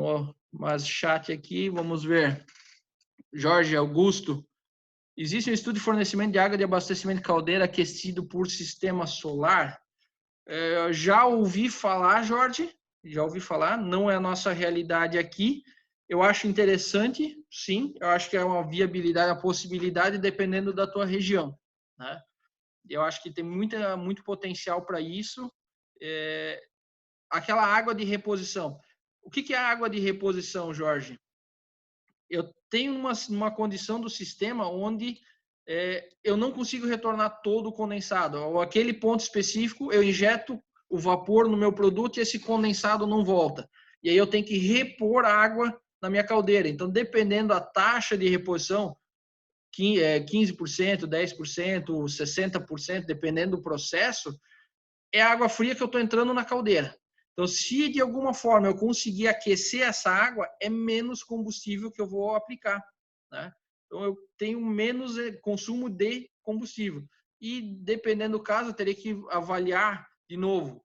mais chat aqui, vamos ver. Jorge Augusto. Existe um estudo de fornecimento de água de abastecimento de caldeira aquecido por sistema solar? Já ouvi falar, Jorge, já ouvi falar, não é a nossa realidade aqui. Eu acho interessante, sim, eu acho que é uma viabilidade, a possibilidade, dependendo da tua região, né? Eu acho que tem muito potencial para isso. Aquela água de reposição. O que é a água de reposição, Jorge? Eu tenho uma condição do sistema onde eu não consigo retornar todo o condensado. Ou aquele ponto específico, eu injeto o vapor no meu produto e esse condensado não volta. E aí eu tenho que repor água na minha caldeira. Então, dependendo da taxa de reposição, 15%, 10%, 60%, dependendo do processo, é a água fria que eu estou entrando na caldeira. Então, se de alguma forma eu conseguir aquecer essa água, é menos combustível que eu vou aplicar, né? Então, eu tenho menos consumo de combustível. E, dependendo do caso, eu teria que avaliar, de novo,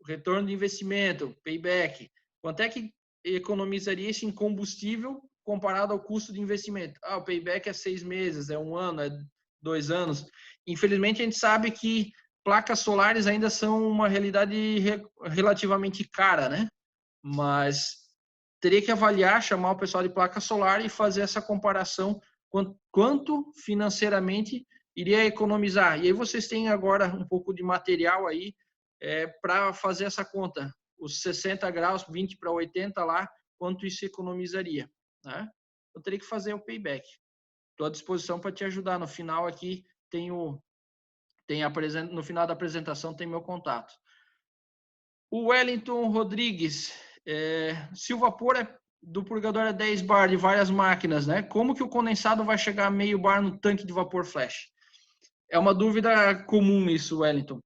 o retorno de investimento, payback. Quanto é que economizaria isso em combustível comparado ao custo de investimento? O payback é 6 meses, é 1 ano, é 2 anos. Infelizmente, a gente sabe que placas solares ainda são uma realidade relativamente cara, né? Mas teria que avaliar, chamar o pessoal de placa solar e fazer essa comparação quanto financeiramente iria economizar. E aí vocês têm agora um pouco de material aí para fazer essa conta. Os 60 graus, 20 para 80 lá, quanto isso economizaria, né? Eu teria que fazer o payback. Estou à disposição para te ajudar. No final aqui no final da apresentação tem meu contato. O Wellington Rodrigues, se o vapor do purgador é 10 bar de várias máquinas, né? Como que o condensado vai chegar a meio bar no tanque de vapor flash? É uma dúvida comum isso, Wellington.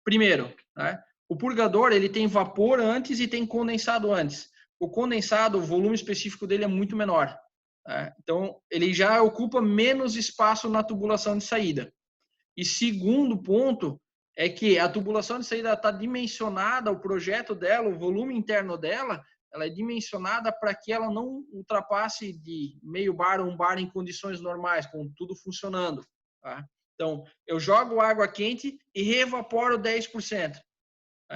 Primeiro, né, o purgador ele tem vapor antes e tem condensado antes. O condensado, o volume específico dele é muito menor, né? Então, ele já ocupa menos espaço na tubulação de saída. E segundo ponto é que a tubulação de saída está dimensionada, o projeto dela, o volume interno dela, ela é dimensionada para que ela não ultrapasse de meio bar a 1 bar em condições normais, com tudo funcionando, tá? Então, eu jogo água quente e reevaporo 10%.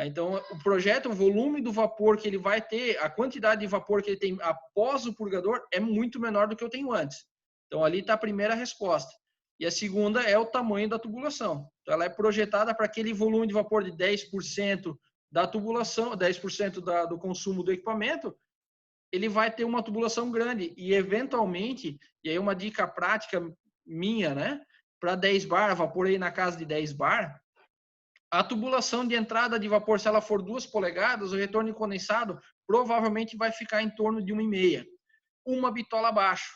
Então, o projeto, o volume do vapor que ele vai ter, a quantidade de vapor que ele tem após o purgador é muito menor do que eu tenho antes. Então, ali está a primeira resposta. E a segunda é o tamanho da tubulação. Então, ela é projetada para aquele volume de vapor de 10% da tubulação, 10% do consumo do equipamento, ele vai ter uma tubulação grande. E, eventualmente, e aí uma dica prática minha, né? Para 10 bar, vaporei na casa de 10 bar, a tubulação de entrada de vapor, se ela for 2 polegadas, o retorno de condensado provavelmente vai ficar em torno de 1,5. Uma bitola abaixo.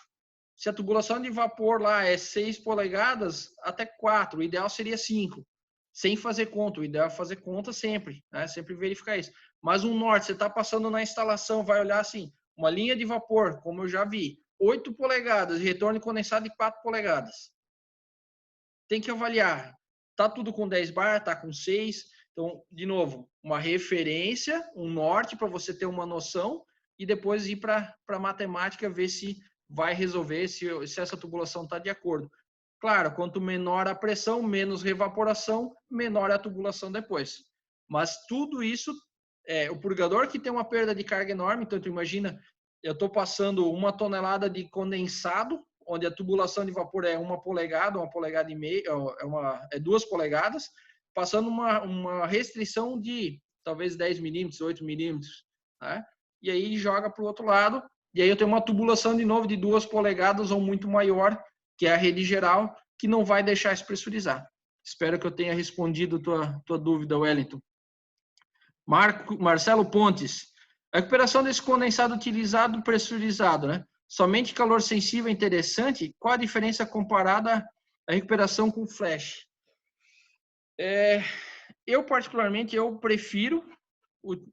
Se a tubulação de vapor lá é 6 polegadas, até 4. O ideal seria 5. Sem fazer conta. O ideal é fazer conta sempre, né? Sempre verificar isso. Mas um norte, você está passando na instalação, vai olhar assim, uma linha de vapor, como eu já vi, 8 polegadas, retorno de condensado de 4 polegadas. Tem que avaliar. Tá tudo com 10 bar, tá com 6. Então, de novo, uma referência, um norte para você ter uma noção e depois ir para a matemática ver se vai resolver, se essa tubulação está de acordo. Claro, quanto menor a pressão, menos revaporação, menor a tubulação depois. Mas tudo isso, o purgador que tem uma perda de carga enorme, então tu imagina, eu estou passando 1 tonelada de condensado, onde a tubulação de vapor é 1 polegada e meia, é 2 polegadas, passando uma restrição de talvez 10 milímetros, 8 milímetros, né? E aí joga para o outro lado, E aí eu tenho uma tubulação de novo de 2 polegadas ou muito maior, que é a rede geral, que não vai deixar despressurizar. Espero que eu tenha respondido tua dúvida, Wellington. Marcelo Pontes. A recuperação desse condensado utilizado pressurizado, né? Somente calor sensível é interessante? Qual a diferença comparada à recuperação com flash? Eu, particularmente, prefiro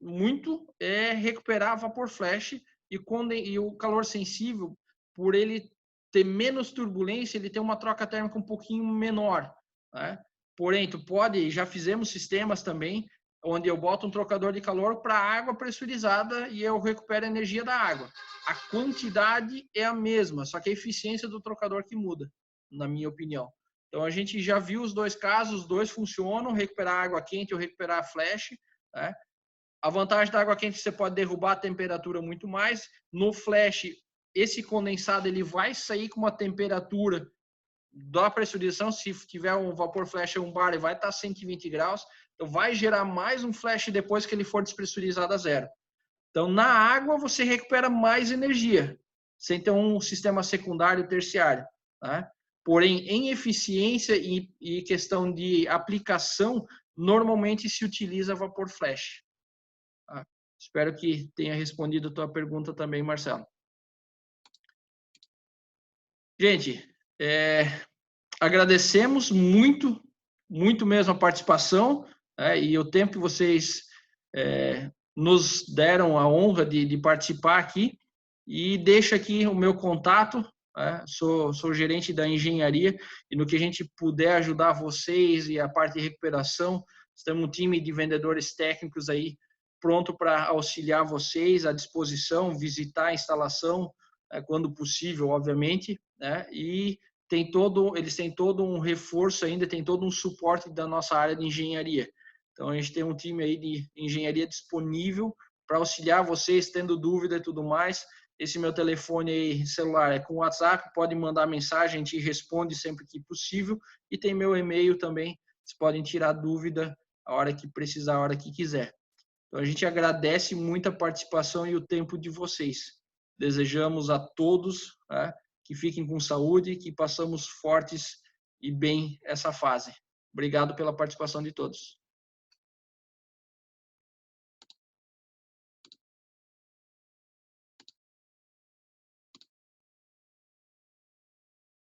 muito recuperar vapor flash e o calor sensível, por ele ter menos turbulência, ele tem uma troca térmica um pouquinho menor, né? Porém, já fizemos sistemas também, onde eu boto um trocador de calor para água pressurizada e eu recupero a energia da água. A quantidade é a mesma, só que a eficiência do trocador que muda, na minha opinião. Então, a gente já viu os 2 casos, os 2 funcionam, recuperar água quente ou recuperar flash, né? A vantagem da água quente é que você pode derrubar a temperatura muito mais. No flash, esse condensado ele vai sair com uma temperatura da pressurização. Se tiver um vapor flash em um bar, ele vai estar 120 graus. Então, vai gerar mais um flash depois que ele for despressurizado a zero. Então, na água, você recupera mais energia, sem ter um sistema secundário, terciário, né? Porém, em eficiência e questão de aplicação, normalmente se utiliza vapor flash. Tá? Espero que tenha respondido a tua pergunta também, Marcelo. Gente, agradecemos muito, muito mesmo a participação, e o tempo que vocês nos deram a honra de participar aqui. E deixo aqui o meu contato, sou gerente da engenharia, e no que a gente puder ajudar vocês e a parte de recuperação, temos um time de vendedores técnicos aí pronto para auxiliar vocês, à disposição, visitar a instalação quando possível, obviamente, né? E eles têm todo um reforço ainda, tem todo um suporte da nossa área de engenharia. Então a gente tem um time aí de engenharia disponível para auxiliar vocês, tendo dúvida e tudo mais. Esse meu telefone aí, celular é com WhatsApp, pode mandar mensagem, a gente responde sempre que possível. E tem meu e-mail também, vocês podem tirar dúvida a hora que precisar, a hora que quiser. Então a gente agradece muito a participação e o tempo de vocês. Desejamos a todos que fiquem com saúde, que passamos fortes e bem essa fase. Obrigado pela participação de todos.